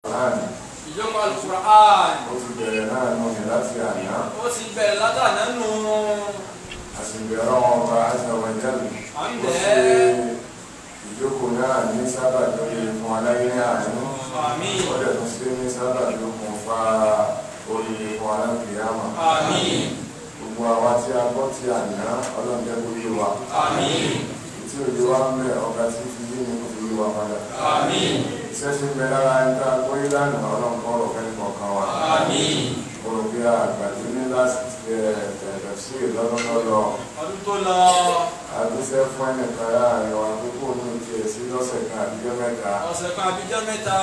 ìjókòó Al-Qur'an. Ó ti bẹ̀rẹ̀ náà nù ní láti àná. Ó ti bẹ̀rẹ̀ látàná nù. Àṣìbẹ̀rẹ̀ wọn ọba Azza wa Jalla. À ń bẹ̀. Ìjókòó náà ní sábà lórí fún aláyé ní àánú. Àmín. Ó dẹ̀ tún sí ní sábà lókun fa oríire fún alákìyámà. Àmín. Gbogbo àwa tí a gbọ́ ti àná ọlọ́dẹ kò yé wa. Àmín. Tí òye wa ń bẹ̀ ọ̀gá tí fi yé ni kò fi yé wa padà. Àmín. Iṣẹ́ tí ń bẹ lára ẹni tá a gbọ́ yé lánàá ọlọ́nkọ́ ọ̀rọ̀ fẹ́ kọ̀ọ̀kan wa. Àmín. Olùgbé àgbàdo ní láti tẹ̀lẹ̀ sí ìlọ́dún lọ́lọ́. Ọdún tó lọ. Àgbéṣẹ́ fún ẹnìkan láàrin wa pé kò ní tiẹ̀ sí lọ́sẹ̀ kan àbíjọ́ mẹ́ta. Ọ̀sẹ̀ kan àbíjọ́ mẹ́ta.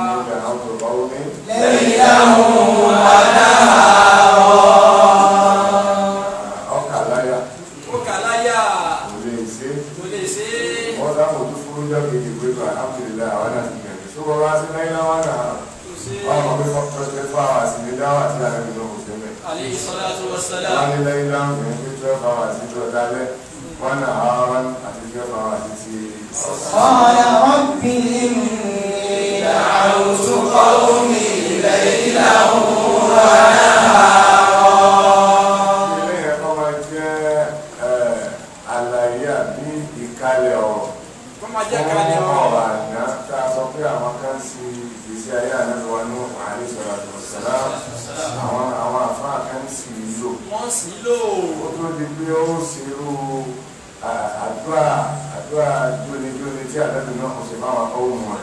Nígbà àwọn tó bá wọlé. lẹ́yìn láwọn adáhàrọ̀. Ọkà láyà. Ó kà láyà. Kò lè ṣe. Kò lè ṣe é. Wọ́n dáhùn tó fúrú jọ́ kejì pé bá alhamdulillah àwọn náà ti bẹ̀rẹ̀. Tó bọ́ wá sí lẹ́yìn láwọn náà. Wọ́n mọ̀ pé fọ́tọ́sẹ̀ fún àwọn àsìlè dáwà tí a lẹ́nu lọ́wọ́ sí mẹ́. Alayhi salatu wassalam. Wọ́n ní lẹ́yìn láwọn ní pé 12 hours ní tó dálẹ́. Wọ́n náà àwọn àti 12 hours ti قال رب إني دعوت قومي ليلا ونهارا. ilé ẹ̀kọ́ máa jẹ́ àlàyé àbí ìkàlẹ̀ ọ̀rọ̀. Wọ́n máa jẹ́ kalẹ̀ ọ̀rọ̀ àná tá a sọ pé àwọn kan sí ìgbésí ayé ànábìwá ní alayhi salatu wassalam. Àwọn àfáà kan sì ń lò. wọ́n sì lò. Ó tó di pé ó sì rú àdúrà jóni tí àdájọ́ náà kò sì máa wà kọ́ òun wọn.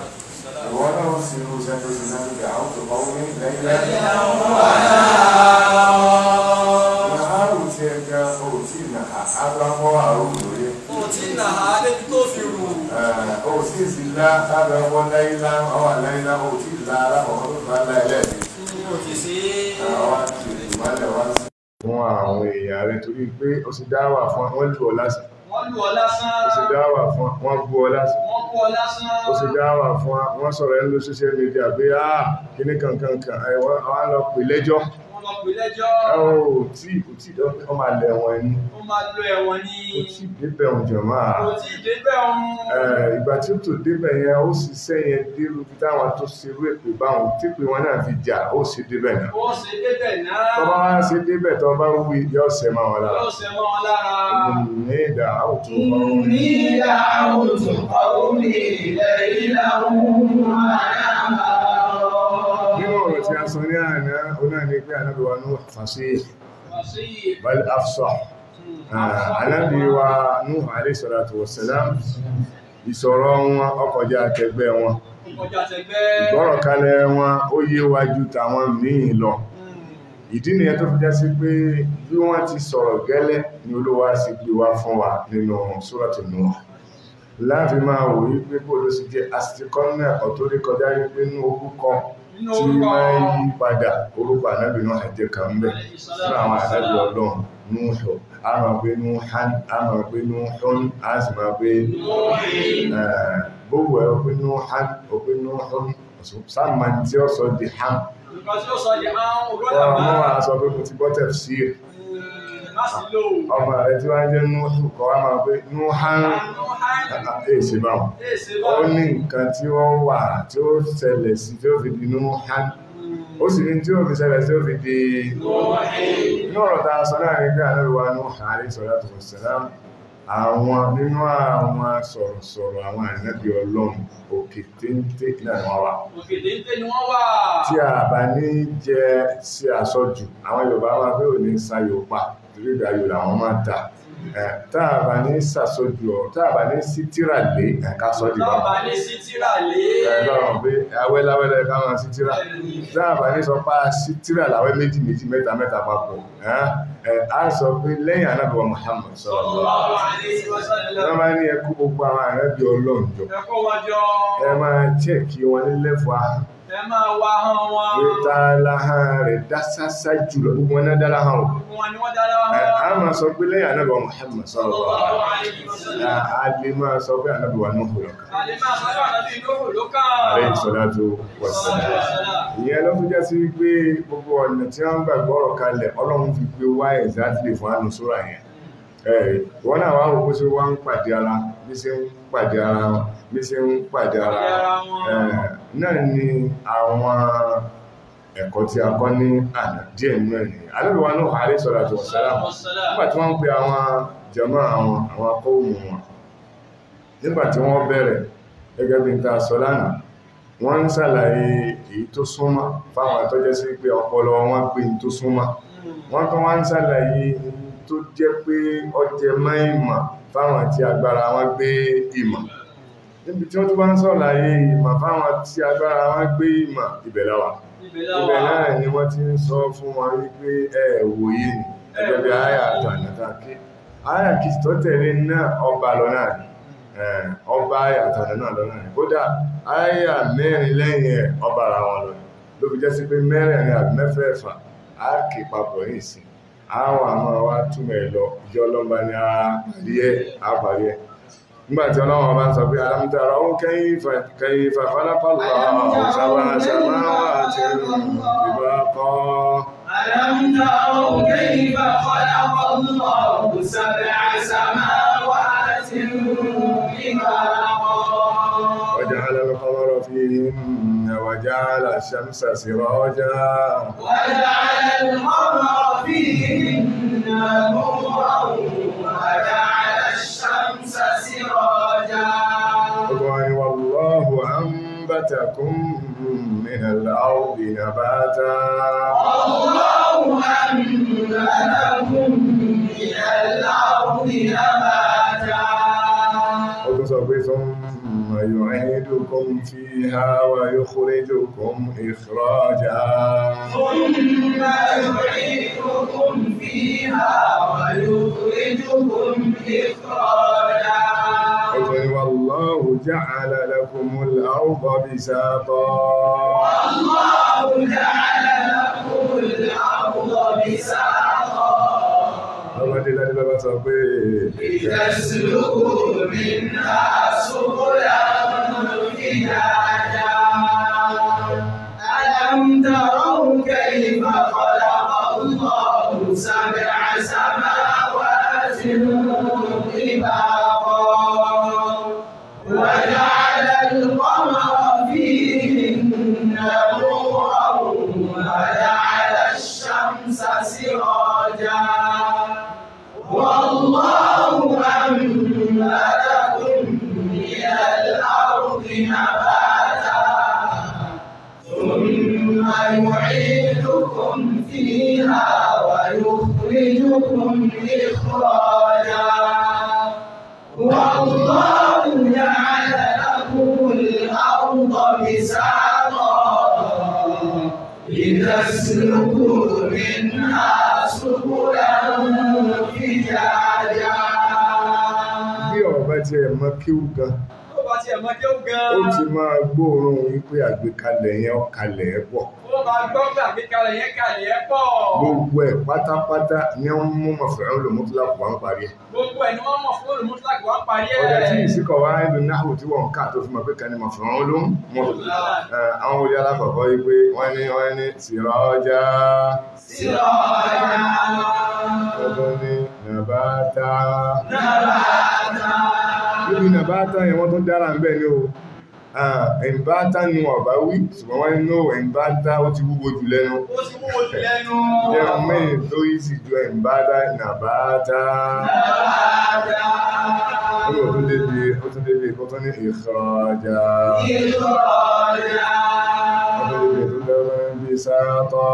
Ìwọ náà ó sì rú sẹ́ńtò sí náà nígbà àwọn tó kọ́ òun lẹ́yìn lẹ́yìn. Nàárù tí ẹ ga òtí nà ábúrámọ́ àrùn lórí. Ó ti nà á débi tó fi rù. Òtí ìsìlá ábúrámọ́ láyílá ọwà láyílá òtí ìlà alákọ̀ọ́kọ́ tó bá láyílẹ̀ Ó ti sí. àwọn àti ìmọ̀lẹ̀ wá sí. Fún àwọn èèyàn rẹ̀ torí pé ó sì dáwà fún wọn lù ọ lásán. Wọ́n lù ọ lásán. Ó sì dáwà fún wọn bú ọ lásán. Wọ́n kú ọ lásán. Ó sì dáwà fún wọn sọ̀rọ̀ ẹni ló social media pé kíní kankan àwọn lọ pè lẹ́jọ́. Wọ́n lọ pè lẹ́jọ́. Kò tí ọmọ àlẹ́ wọn ni. Ó máa lo ẹ̀wọ̀n ní. Kò tí débẹ̀ òjò máa. Kò tí ì débẹ̀ ọ̀hún. Ìgbà tí ó tó débẹ̀ yẹn ó sì sẹ́yìn dérú bí táwọn tó ṣe rú èpè báwọn tí pé wọn náà fi jà ó sì débẹ̀ náà. Ó ṣe débẹ̀ náà. Tọ́ba wá sí débẹ̀ tọ́ba wí yóò ṣẹ máa wọn lára. Yóò ṣe mọ́ wọn lára. Ní ìdá àwùjọ إني دعوت قومي ليلا ونهارا. nínú ọ̀rọ̀ tí a sọ ní àná ó náà ní pé ànábì wa Nuh fasih Fasih. bal afsah. Ànábì wa Nuh alayhi salatu wassalam ìsọ̀rọ̀ wọn ọkọjá àtẹgbẹ́ wọn. Ọjà tẹgbẹ́. Ìgbọ́rọ̀ kalẹ̀ wọn ó yé wájú tàwọn míì lọ. Ìdí nìyẹn tó fi já sí pé bí wọ́n ti sọ̀rọ̀ gẹ́lẹ́ ni Olúwa sì gbé wá fún wa nínú Suratu Nuh. Láàfin máa wò wí pé bó ló sì jẹ́ àsìkọ́nà ẹ̀kọ́ tó rí kọjá rí pé ní orúkọ tí máa ń yí padà orúkọ ànábì náà àjẹ́ kan ń bẹ̀ fún àwọn ànábì Ọlọ́run Nuhu a máa pé Nuhan a máa pé Nuhun a sì máa pé gbogbo ẹ̀ pé Nuhan ó pé Nuhun sáàmà tí ó sọ di ham. Nǹkan tí ó sọ di àwọn ògbọ́dọ̀ Ọmọ máa. wa sọ pé mo ti gbọ́ tafsir. Má sì lò. Ọmọ rẹ̀ tí wọ́n jẹ́ Nuhu kọ́ wá máa pé Nuhan èsì báwọn. Èsì Ó bá. ní nǹkan tí wọ́n wà tí ó ṣẹlẹ̀ sí tí ó fi di Nuhan. Ó sì ní tí ó fi ṣẹlẹ̀ tí ó fi di inú ọ̀rọ̀ ta sọ náà ní pé ànábì wa Nuh alayhi salatu wassalam àwọn nínú àwọn sọ̀rọ̀sọ̀rọ̀ àwọn ànábì Ọlọ́run òkè téńté náà wọ́n wà. Òkè téńté ni wọ́n wà. Tí a bá ní jẹ́ sí àsọjù àwọn Yorùbá máa pé ò ní sa Yorùbá torí ìgbà yóò làwọn máa ta. Táàbà ní sàsójú ọ̀ táàbà ní sí tíra lé ẹ̀ka sọ́dí bá. Táàbà ní sí tíra lé. Ẹ̀lọ́run pé awẹ́láwẹ́lẹ́ ká máa sí tíra. Táàbà ní sọ pá sí tíra láwẹ́ méjì mẹ́ta papọ̀. A sọ pé lẹ́yìn Ànábì wa Muhammad Sallallahu alaihi wasallam. wọ́n máa ní ẹkú gbogbo àwọn ànábì Ọlọ́run jọ. Ẹ kó wọn jọ. Ẹ máa chẹ́ẹ̀kì wọn ní lẹ́fọ̀ ahọ́n. Ẹ máa wá hàn wọn. Ìta láhán rẹ̀ dá sásá jùlọ gbogbo wọn náà dá láhán o. Gbogbo wọn ni wọ́n dára wọn. A máa sọ pé lẹ́yìn Ànábì wa Muhammad Sallallahu alaihi wasallam. a lè máa sọ pé Ànábì wa Nuhu lọ́kàn. A lè máa sọ pé Ànábì Nuhu ló kàn. Alayhi salatu wassalam. Ìyẹn ló fi jẹ́ sí wípé gbogbo ọ̀nà tí wọ́n gbàgbọ́ ọ̀rọ̀ kalẹ̀ Ọlọ́run fi gbé wá exactly fún àánú sóra yẹn. Wọ́n náà wá wò bó ṣe wá ń pàdé ara bí ṣe ń pàdé ara wọn bí ṣe ń pàdé ara náà ni àwọn ẹ̀kọ́ tí a kọ́ ní àná díẹ̀ nínú ẹ̀yìn alẹ́bíwá náà alayhi salatu wassalam nígbà tí wọ́n ń pe àwọn jàmá àwọn akọ́wùmù wọn nígbà tí wọ́n bẹ̀rẹ̀ gẹ́gẹ́ bí n ta sọ lánàá wọ́n ń ṣàlàyé èyí tó súnmọ́ fáwọn àtọ́jẹ́ sí pé ọpọlọ wọn gbé ní tó súnmọ́ wọ́n tán wá ń ṣàlàyé tó jẹ́ pé ọjẹ́ mọ́ ìmọ̀ fáwọn tí agbára wọn gbé ìmọ̀ níbi tí wọ́n tó bá ń ṣàlàyé ìmọ̀ fáwọn tí agbára wọn gbé ìmọ̀ ibẹ̀ láwà ibẹ̀ náà ni wọ́n ti ń sọ fún wọn wípé wòye ni ẹgbẹ́ bí àyà àtànàtà kí àyà kìí tó tẹ̀lé náà ọba lọ náà ọba àyà àtànà lọ́nà ni kódà àyà mẹ́rin lẹ́yìn ẹ̀ ọba ara wọn lọ ló fi jẹ́ sí pé mẹ́rin àbí mẹ́fẹ̀ẹ̀fà á kì papọ̀ ní ìsìn àwọn àmọ́ wa túmọ̀ ẹ̀ lọ ìjọ ọlọ́mọba ni àpàrí ẹ̀ nígbàtí ọlọ́wọ́ bá ń sọ pé alam tara kayfa khalaqa Allahu sab'a samawati tibaqa alam tara kayfa khalaqa Allahu sab'a samawati tibaqa وجعل القمر فيهن وجعل الشمس سراجا وجعل القمر فيهن نورا وجعل الشمس سراجا والله أنبتكم من الأرض نباتا والله أنبتكم من الأرض نباتا ثم يعيدكم فيها ويخرجكم إخراجا ثم يعيدكم فيها ويخرجكم إخراجا والله جعل لكم الأرض بساطا والله جعل لكم الأرض بساطا لتسلكوا منها سبلا فجاجا ألم تروا كيف خلق الله سبع سماوات طباقا وجعل القمر فيهن نورا وجعل الشمس سراجا والله أنبتكم من الأرض نباتا ثم يعيدكم فيها ويخرجكم إخراجا والله جعل لكم الأرض بساطا لتسلكوا منها سبلا فجاجا bí ọ̀bá tí ẹ mọ́ kíw gan ó ti máa gbóòórùn wípé àgbékalẹ̀ yẹn ọ̀kalẹ̀ ẹ̀ pọ̀ gbogbo ẹ̀ pátápátá ní wọ́n mú maf'ul mutlaq wà ń parí ẹ̀ ọ̀dẹ̀ tí ìsìnkọ̀ wá nínú náhù tí wọ́n ká tó fi mọ̀ pé kan ní maf'ul mutlaq àwọn olè alákọ̀ọ́kọ́ wípé wọ́n ní siraja ọdún ní nàbátá níbi nàbátá yẹn wọ́n tún dára ń bẹ̀ ní o ẹ̀mbátá ni wọ́n bá wí ṣùgbọ́n wọ́n ní ẹ̀mbátá ó ti wúwo jù lẹ́nu jẹ́ mẹ́rin tó yí sí ju ẹ̀mbátá nàbátá ó tún débi ó tún ní ìkhraja ó tún débi tó dára bí sáátọ́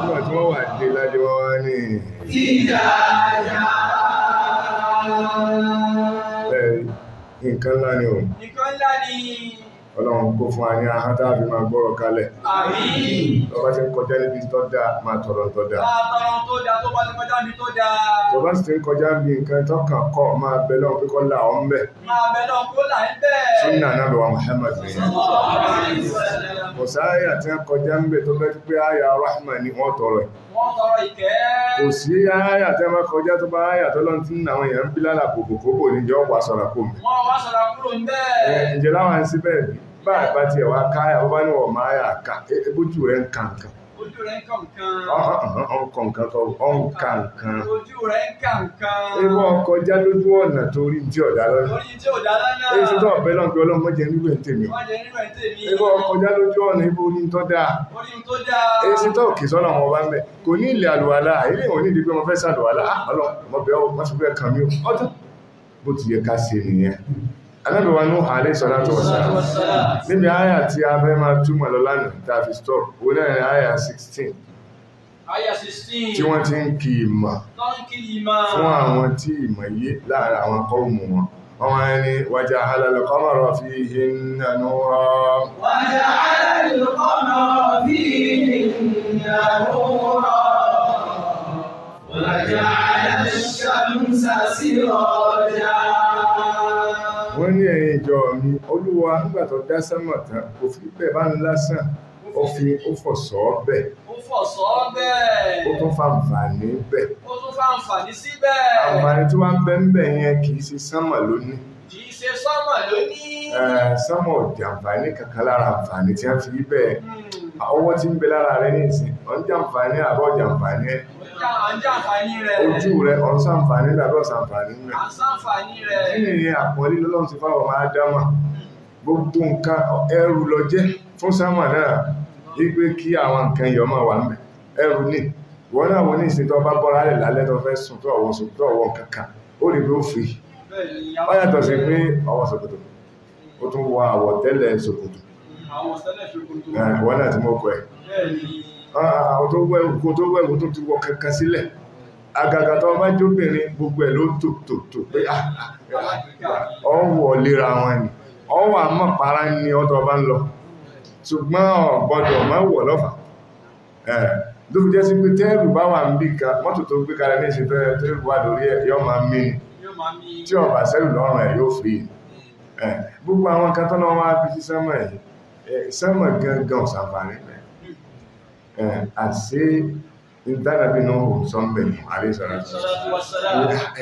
nígbà tí wọ́n wà dé lájẹ́ wọ́n wá ní nǹkan ńlá ni o. Nǹkan ńlá ni. Ọlọ́run kó fún wa ní ahọ́n tá a fi máa gbọ́rọ̀ kalẹ̀. Àmín. Tó bá ti ń kọjá níbi tó dáa, máa tọrọ tó dáa. Máa tọrọ tó dáa tó bá ti kọjá níbi tó dáa. Tó bá sì ti ń kọjá níbi nǹkan tó kàn kọ́, máa bẹ lọ́run pé kó là ọ́ ń bẹ̀. Máa bẹ lọ́run kó là ń bẹ̀. Súnà náà lọ wa Muhammad nìyẹn. Kò sáyà tí wọ́n kọjá ń bẹ̀ tó bẹ́ pé àyà Rahman ni wọ́n tọrọ ẹ̀. Wọ́n tọrọ ìkẹ́. Kò sí àyà tí wọ́n kọjá tó bá àyà tó lọ́n tí àwọn èèyàn ń bí lálà kòkòkò níjọ́ wà sọ̀rọ̀ kò mí. Wọ́n wá sọ̀rọ̀ kúrò ń bẹ́ẹ̀. Ǹjẹ́ láwọn síbẹ̀ bá àgbà tí ẹ̀wà káyà ó bá ní wọ̀ máa yà ká ebójú rẹ̀ ń kàǹkàn Ojú rẹ̀ ń kàn kan. ọkọ̀ nǹkan kọ ọ̀nkà nǹkan Ojú rẹ̀ ń kàn kan. ẹgbẹ́ ọkọ̀ já lójú ọ̀nà torí tí ọ̀dá lọ́nà Lórí tí ò dá lánàá. èyí tó ọ̀bẹ náà pé ọlọ́mọ jẹ nílùú ẹ̀ ń tèmi Wọ́n jẹ nínú ẹ̀ tèmi. ẹgbẹ́ ọkọ̀ já lójú ọ̀nà ibo ní tọ́ dáa Orí tó dáa. èyí tó òkè sọ́nà wọn bá ń bẹ̀ kò ní ilẹ̀ àlùwàlá ilé ìwọ̀n ní ìdí pé wọ́n fẹ́ sàlùwàlá ọlọ́mọbẹ̀ ọmọbẹ̀ kan mi ọdún bó ti yẹ ká ṣe nìyẹn Ànábì wa Nuh alayhi salatu wassalam níbi àyà tí a fẹ́ máa túmọ̀ lọ lánàá tá a fi stop ó náà àyà 16 Àyà 16. tí wọ́n ti ń kí ìmọ̀ Tọ́ǹkì ìmọ̀. fún àwọn tí ìmọ̀ yé láàrin àwọn kọ́ọ̀mù wọn wọ́n ẹni waja'ala al-qamara fihinna nura وجعل القمر فيهن نورا وجعل الشمس سراجا. wọ́n ní ẹ̀yin ìjọ mi Olúwa nígbà tó dá sánmọ̀ tán kò fi bẹ́ẹ̀ bá ń lásán ó fọ̀ṣọ́ bẹ́ẹ̀ Ó fọ̀ṣọ́ bẹ́ẹ̀. ó tún fàǹfààní bẹ́ẹ̀ Ó tún fàǹfààní síbẹ̀. àǹfààní tí wọ́n ń bẹ ń bẹ̀ yẹn kì í ṣe sánmọ̀ lónìí Kì í ṣe sánmọ̀ lónìí. sánmọ̀ ò jàǹfààní kankan lára àǹfààní tí wọ́n fi bẹ́ẹ̀ ọwọ́ tí ń bẹ lára rẹ ní ìsìn ọ̀n jàǹfààní àbọ̀ jàǹfààní ẹ̀ À ń jàǹfààní rẹ̀. ojú rẹ ọ̀n sàǹfààní lábẹ́ ọ̀sàǹfààní rẹ̀ À ń sàǹfààní rẹ̀. kí ni àpọ̀lé lọ́lọ́run ti fáwọn máa dámà gbogbo nǹkan ẹrù lọ jẹ́ fún sámà náà wípé kí àwọn nǹkan yọ máa wà ń bẹ̀ ẹrù ní wọ́n náà wọ́n ní ìsìn tó bá bọ́ra rẹ̀ lálẹ́ tó fẹ́ sùn tó ọwọ́ sùn tó ọwọ́ kankan ó rí pé ó fi ó yàtọ̀ sí pé ọwọ́ ṣòkòtò ó tún wọ àwọ̀ tẹ́lẹ̀ ṣòkòtò Àwọn sẹ́lẹ̀ ṣòkòtò. wọ́n náà ti mọ́ ọkọ̀ ẹ̀ àwọn tó wẹ̀wò tó ti wọ kankan sílẹ̀ àgàgà tó bá jóbìnrin gbogbo ẹ̀ ló tò pé ọwọ́ lera wọn ni ọwọ́ àmọ́pàá ní ọdọ̀ bá ń lọ ṣùgbọ́n ọ̀gbọ́dọ̀ má wọ̀ lọ́fà ló fi jẹ́ sí pé tẹ́rù bá wà ń bí kan mọ́tò tó gbé kalẹ̀ ní ìṣẹ́ tẹ́rù wà lórí ẹ̀ yọ́ máa mí tí ọ̀bà sẹ́rù lọ́rùn ẹ̀ yóò fi gbogbo àwọn kan tọ́nà wá bí sí sẹ́mọ̀ ẹ̀ sẹ́mọ̀ gangan ṣàǹfààní rẹ̀ àṣé ìdánàbí náà ò sọ́mbẹ̀ àríṣọ́ra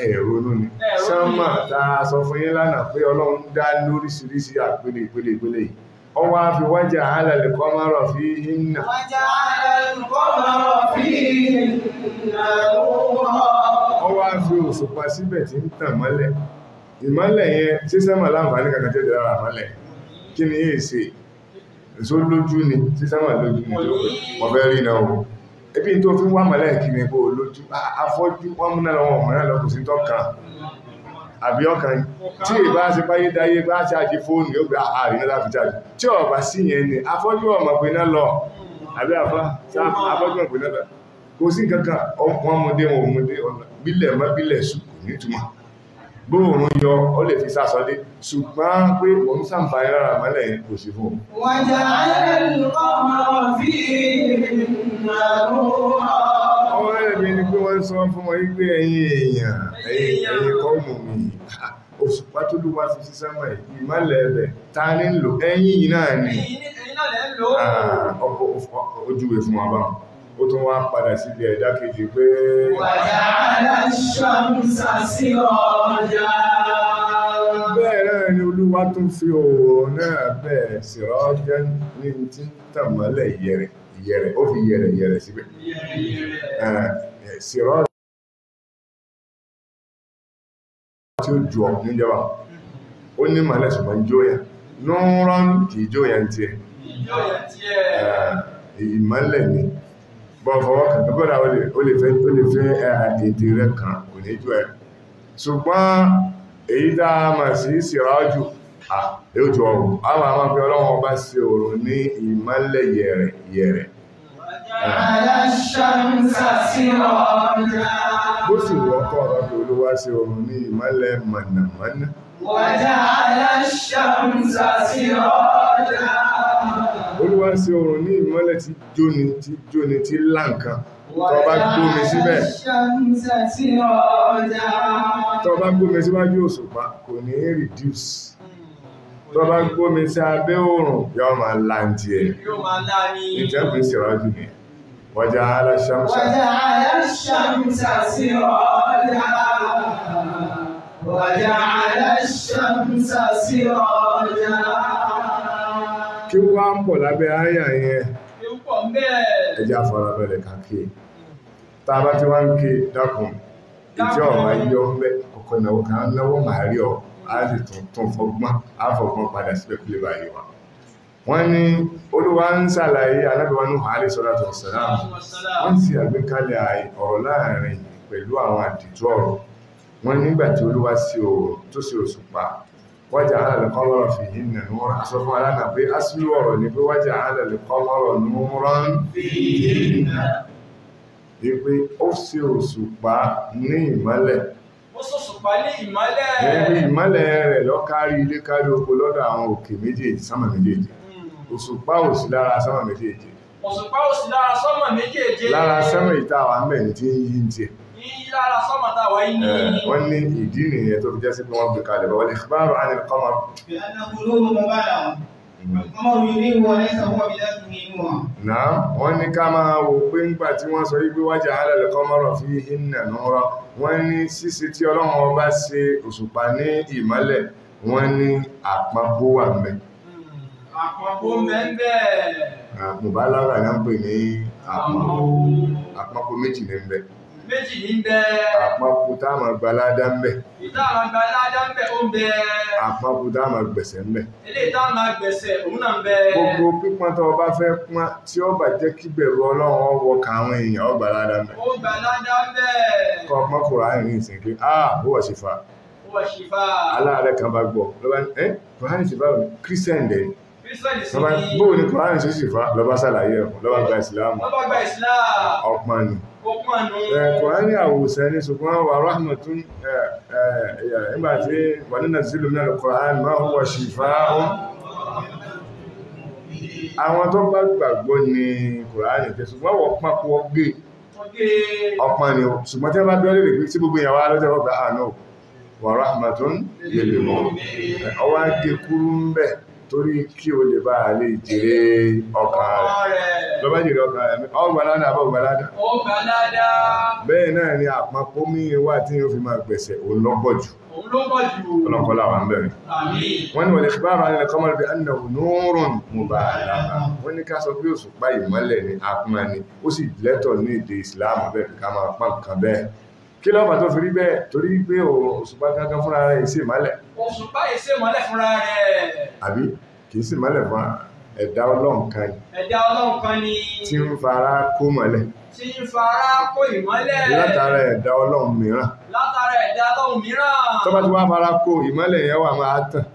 ẹ̀rọ ní sẹ́mọ̀ tá a sọ fún yín lánàá pé Ọlọ́run dá lóríṣiríṣi àpele ìpele yìí ọwọ́ fi wájà alẹ́lẹ̀ kọmọ́rọ̀ fi hinna ọwọ́ fi òṣùpá síbẹ̀ tí ń tàn mọ́lẹ̀ ìmọ́lẹ̀ yẹn tí sẹ́mọ̀ láǹfààní kankan tẹ́ dára mọ́lẹ̀ kí ni yìí ṣe èso lójú ni tí sẹ́mọ̀ lójú ni wọ́n fẹ́ rí náà ẹbí tó fi wá mọ́lẹ̀ kí ni bó lójú afọ́jú wọ́n múná lọ́wọ́ mọ́ná lọ́kùn sí tọ́kàn àbí ọkàn tí ìbá ṣe báyé dáyé bá ṣáàjì fóònù yóò gbé ààrin náà láti jáde tí ọ̀bá sí yẹn ni afọ́jú ọmọ pé náà lọ àbí afọ́jú ọmọ pé náà lọ kò sí kankan wọ́n mú dé wọn ò mú dé ọ̀nà bílẹ̀ mọ́ bílẹ̀ sùn kò ní túmọ̀ bóòrùn yọ ó lè fi sásọdé ṣùgbọ́n pé òun sàǹfààní lára mọ́lẹ̀ yẹn kò sí fún ọmọ ẹ̀bí ni pé wọ́n sọ fún wọn wípé ẹ̀yin èèyàn kọ́ mọ̀ mi òṣùpá tó ló wá fi sí sánmà ìmọ́lẹ̀ ẹ̀bẹ̀ ta ní lò ẹ̀yin náà ni ojúwe fún wa báwọn ó tún wá padà sí ilẹ̀ ẹ̀dá kejì pé bẹ́ẹ̀ náà ni Olúwa tún fi oòrùn náà bẹ́ẹ̀ sìrọ́jẹ́ ní tí tàn mọ́lẹ̀ yẹ̀rẹ̀ ó fi yẹ̀rẹ̀ síbẹ̀ sìrọ́jẹ́ tí ó jù ọ̀ níjọba ó ní mọ́lẹ̀ ṣùgbọ́n jóyà nùrán kì í jóyà ń tiẹ̀ ìmọ́lẹ̀ ni bọ́ọ̀fọwọ́ kan gbọ́dá ó lè fẹ́ èdè rẹ̀ kan kò ní jú ẹ̀ ṣùgbọ́n èyí dáa mà sí sìrájù yóò jù ọ̀rùn àwọn àwọn pé Ọlọ́run bá sí òòrùn ní ìmọ́lẹ̀ yẹ̀rẹ̀ bó sì wọ́pọ̀ ọ̀rọ̀ pé Olúwa sí òòrùn ní ìmọ́lẹ̀ mọ̀nàmọ́ná Olúwa sí òòrùn ní ìmọ́lẹ̀ tí jóni tí láǹkan tó bá gbómi síbẹ̀ tó bá gbómi síwájú òṣùpá kò ní reduce tó bá gbómi sí abẹ́ òòrùn yóò máa láǹtí ẹ̀ ìtẹ́kùn ìsìrájú ni وجعل الشمس kí wá ń bọ̀ lábẹ́ àyà yẹn ń bẹ́ẹ̀. ẹjẹ́ àfọ̀rọ̀bẹ̀rẹ̀ kàkí tá a bá ti wá ń ké dákun ìtí ọ̀rọ̀ ayé ọ ń bẹ́ ọkọ̀ náà kan náwó màá rí ọ á sì tún fọgbọ́n á fọgbọ́n padà síbẹ̀ kúlẹ̀ báyìí wa. wọ́n ní olúwa ń ṣàlàyé alábẹ̀wánú alayhi salatu wassalam wọ́n sì àgbékalẹ̀ ọ̀rọ̀ láàrin pẹ̀lú àwọn àdìtú ọ̀rọ̀. wọ́n nígbà tí olúwa sí oòrùn tó sí òṣùpá waja'ala al-qamara fihinna nuran sọ fún aláàna pé asìlú ọ̀rọ̀ ni pé waja'ala al-qamara nuran fihinna wípé ó sí òṣùpá ní ìmọ́lẹ̀. Ó ṣòṣùpá ní ìmọ́lẹ̀. Ẹgbẹ́ ìmọ́lẹ̀ rẹ̀ lọ kárí ilé kárí oko lọ́dọ̀ àwọn òkè méjèèjì sánmà méjèèjì. Òṣùpá ò sí lára sánmà méjèèjì. Òṣùpá ò sí lára sánmà méjèèjì. Lára sánmà ìta wà ń bẹ̀ ní tí ń yí ń tiẹ̀. Yí lára sánmà táwa yí ní. Wọ́n ní ìdí nìyẹn tó fi jẹ́ sí pé wọ́n gbé kalẹ̀ bọ̀ wal ikhbaru 'anil qamar. Náà wọ́n ní ká máa wò pé ńgbà tí wọ́n sọ wípé waja'ala al-qamara fihinna nuran, wọ́n ní ṣíṣe tí Ọlọ́run ọba ṣe òṣùpá ní ìmọ́lẹ̀, wọ́n ní àpapọ̀ wà ń bẹ̀. Àpapọ̀ mẹ́ńbẹ̀. Mùbálágà náà ń pè ní àpapọ̀ méjì ní ń bẹ̀. Méjì ní ń bẹ. Àpapọ̀ tá máa gbaládá ń bẹ̀. Ìta máa gbaládá ń bẹ ó ń bẹ. Àpapọ̀ tá máa gbẹ̀sẹ̀ ń bẹ̀. Eléyìí tá máa gbẹ̀sẹ̀ òun náà ń bẹ. Gbogbo pípọ́n tó bá fẹ́ pọ́n tí ó bá jẹ́ kí bẹ̀rù Ọlọ́run ọwọ́ ka àwọn èèyàn ó gbaládá ń bẹ̀. Ó gbaládá ń bẹ. Kọ́ ọmọ Kùránì ní ìsìn pé ó wà ṣìfà. Ó wà ṣìfà. Aláàrẹ̀ kan bá gbọ́ lọ́ba Kùránì ṣìfà Kírísítẹ̀n dẹ̀. Bóò ni Kùránì ṣe ṣìfà lọ́ba ṣàlàyé ẹ̀kùn lọ́ba gba ìsìlámù. Lọ́ba gba ìsìlámù. Ọpọ́n ni. Kùránì àwòsàn ní ṣùgbọ́n wà rahmatun nígbàtí wà nínú sílùm náà Kùránì máa huwa shifa'un. Àwọn tó bá gbàgbọ́ ní Kùránì tẹ́ ṣùgbọ́n wọ́n pàpọ̀ gbé ọpọ́n ni ó ṣùgbọ́n tí wọ́n bá bẹ́rẹ̀ rẹ̀ pé tí gbogbo ìyàwó alọ́jọ́ ọgbà àánú wà rahmatun lil mu'minin ọwá gé kúrú ń bẹ̀ torí kí o lè bá lè jèrè ọkàn rẹ̀. Lọ́bá jèrè ọkàn rẹ̀ ọgbàládà bọ́ ọgbàládà. Ọgbàládà. Bẹ́ẹ̀ náà ni àpapọ̀ mí wà tí yóò fi máa gbẹ̀sẹ̀ òun lọ́pọ̀ jù. Òun lọ́pọ̀ jù. Ọlọ́kọ́lá wà ń bẹ̀rẹ̀. Wọ́n ní wal ikhbaru 'anil qamari bi annahu nurun mubalagha. Wọ́n ní ká sọ pé òṣùpá ìmọ́lẹ̀ ni apọ́n ni ó sì lẹ́tọ̀ ní èdè ìsìláàmù bẹ́ẹ̀ ká máa pọ́n nǹkan bẹ́ẹ̀. Kí ló fà tó fi rí bẹ́ẹ̀? Torí pé òṣùpá gángan fúnra rẹ̀ ìṣe ìmọ́lẹ̀. Òṣùpá ìṣe ìmọ́lẹ̀ fúnra rẹ̀. Àbí kìí sì mọ́lẹ̀ fún ẹ̀dá Ọlọ́run kan ni. Ẹ̀dá Ọlọ́run kan ni. Tí ń fara kó mọ́lẹ̀. Tí ń fara kó ìmọ́lẹ̀. Látara ẹ̀dá Ọlọ́run mìíràn. Látara ẹ̀dá Ọlọ́run mìíràn. Tó bá ti wá fara kó ìmọ́lẹ̀ yẹn wà máa tàn.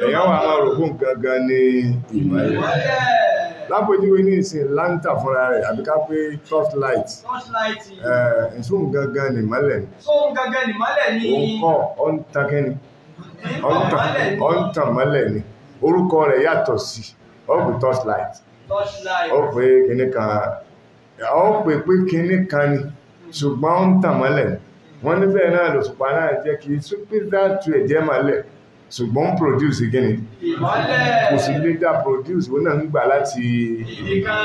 Èèyàn wà máa rò fún gangan ní ìmọ́lẹ̀. Lápòjúwe ní ìsìn láńtà fúnra rẹ̀ àbí ká pé torchlight. Ìsún gangan ní ìmọ́lẹ̀ ni. Sóhun gangan ní ìmọ́lẹ̀ ni. Òun kọ́ ọ́ ń ta kẹ́ni. Ọ́ ń tàn mọ́lẹ̀ ni. Orúkọ rẹ̀ yàtọ̀ sí ọ̀pẹ torchlight. Ó pé kíní kan ó pé kíní kan ni ṣùgbọ́n ó ń tàn mọ́lẹ̀. Wọ́n níbẹ̀ náà lòṣùpá náà jẹ́ kí súpítà tu ẹ̀jẹ̀ mọ́lẹ̀ ṣùgbọ́n produce kíni. Ìmọ́lẹ̀. Kò sí lè dá produce wọ́n náà ń gbà láti ibì kan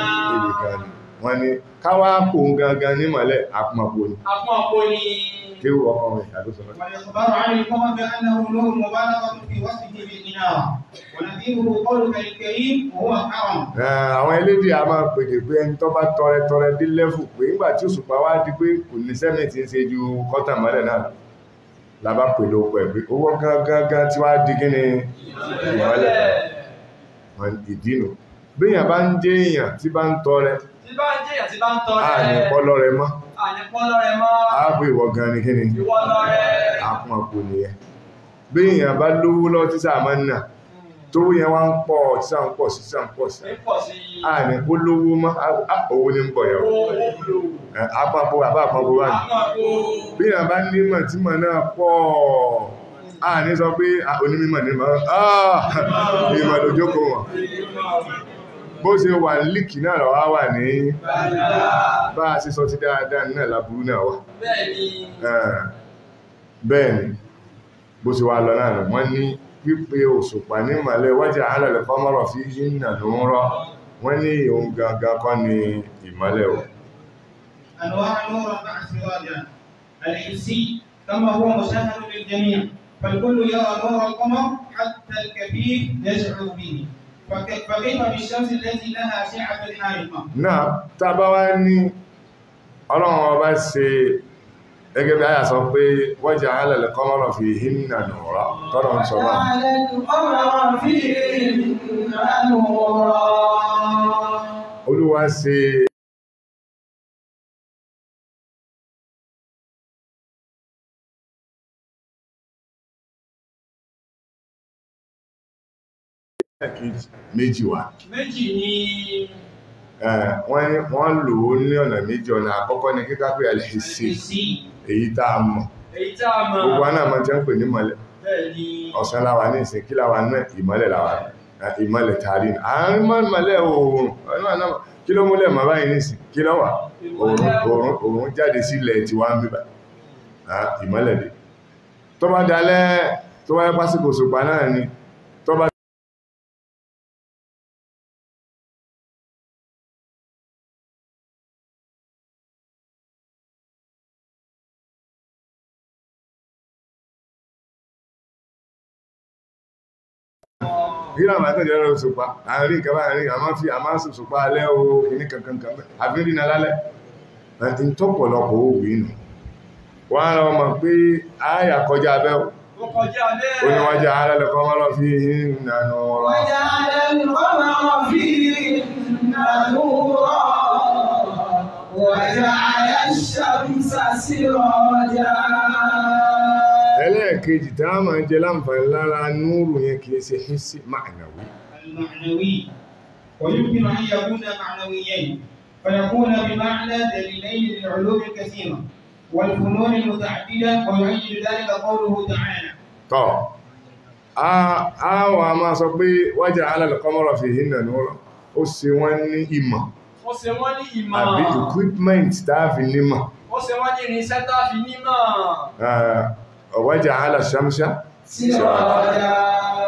ni. Wọ́n ní káwá kò ń gangan ní mọ́lẹ̀ àpọ̀pọ̀ ni. Àpọ̀pọ̀ ni. Kéwù ọkọ̀ rẹ̀ àdóso náà. ويخبر عن القمر بأنه نور مبالغة في وصفه بالإنارة ونذيره قولك الكريم وهو الحرم. Àwọn elédè a máa pèdè pé ẹni tó bá tọrẹ dé lẹ́fù pé nígbà tí òṣùpá wá di pé kò ní sẹ́mì tí ń ṣe ju kọ́tà mọ́lẹ̀ náà lábá pèlò pẹ̀ pé owó gángan tí wá di kíni ìmọ́lẹ̀ ìdínú. Bí èèyàn bá ń jẹ́ èèyàn tí bá ń tọrẹ àní pọ́lọ́ rẹ mọ́. Ààbò ìwọ̀ gan ni kíni àpọn àpò nìyẹn. Bí èèyàn bá lówó lọ tí sáà máa ń nà tó yẹn wá ń pọ̀ tí sáà ń pọ̀ sí àní kó lówó mọ́ owó ní ń bọ̀ yẹn àpapọ̀ àpapọ̀ wà ní. Bí èèyàn bá nímọ̀ tí mọ̀ náà pọ̀ àní sọ pé onímọ̀ ní ìmọ̀ lójókòó wọn. Bó ṣe wà líkì náà lọ wà ní bá a ṣe sọ ti dáadáa náà láburú náà wà. Bẹ́ẹ̀ni bó ṣe wà lọ náà nù wọ́n ní pípé òṣùpá ní ìmọ́lẹ̀ waja'ala al-qamara fihinna nuran wọ́n ní òun gangan kọ́ ní ìmọ́lẹ̀ o. أنواع نور مع سراجا الحسي كما هو مشاهد للجميع فالكل يرى نور القمر حتى الكفيف يشعر به فكيف بالشمس التي لها أشعة حارقة؟ náà tàbá wá ní ọlọ́run ọba ṣe gẹ́gẹ́ bí àyà sọ pé waja'ala al-qamara fihinna nura tọ́rọ ń sọ náà Olúwa ṣe méjì wá méjì ni wọ́n lò ó ní ọ̀nà méjì. Ọ̀nà àkọ́kọ́ ní kíká pé al-hissi èyí tá a mọ̀ gbogbo náà mọ̀ tí ń pè ní mọ́lẹ̀ ọ̀sán láwà ní ìsìn kí láwà náà ìmọ́lẹ̀ láwà ìmọ́lẹ̀ tààrí àárín mọ́lẹ̀ oòrùn kí ló múlẹ̀ mọ́ báyìí nísìn kí ló wà oòrùn jáde sílẹ̀ tí wá ń bíbà ìmọ́lẹ̀ dé tó bá dalẹ́ tó wáyé pásíkò òṣùpá náà ni tó bá gíra máa tẹ́jẹ́ lọ òṣùpá àárín ìkẹfà àárín àmá òṣùpá alẹ́ o kìní kankan àbírí na lálẹ́ àti tọ́pọ̀lọpọ̀ òwú inú wọ́n rọ mọ̀ pé ààyà kọjá abẹ́ ó ní wọ́n jẹ́ ààrẹ lẹ́kọ́ mọ́ lọ fi ìrìnànà ọ̀rọ̀ ẹlẹ́ẹ̀kejì tí a máa jẹ láǹfààní lára núrù yẹn kìí ṣe hissi ma'nawi. المعنوي ويمكن أن يكون معنويين فيكون بمعنى دليلين للعلوم الكثيرة والفنون المتعددة ويؤيد ذلك قوله تعالى. tọ́ a wà máa sọ pé waja'ala al-qamara fihinna nuran ó ṣe wọ́n ní ìmọ̀ àbí equipment tààfi nímọ̀ ó ṣe wọ́n ní irinṣẹ́ tààfi nímọ̀ waja'ala ash-shamsa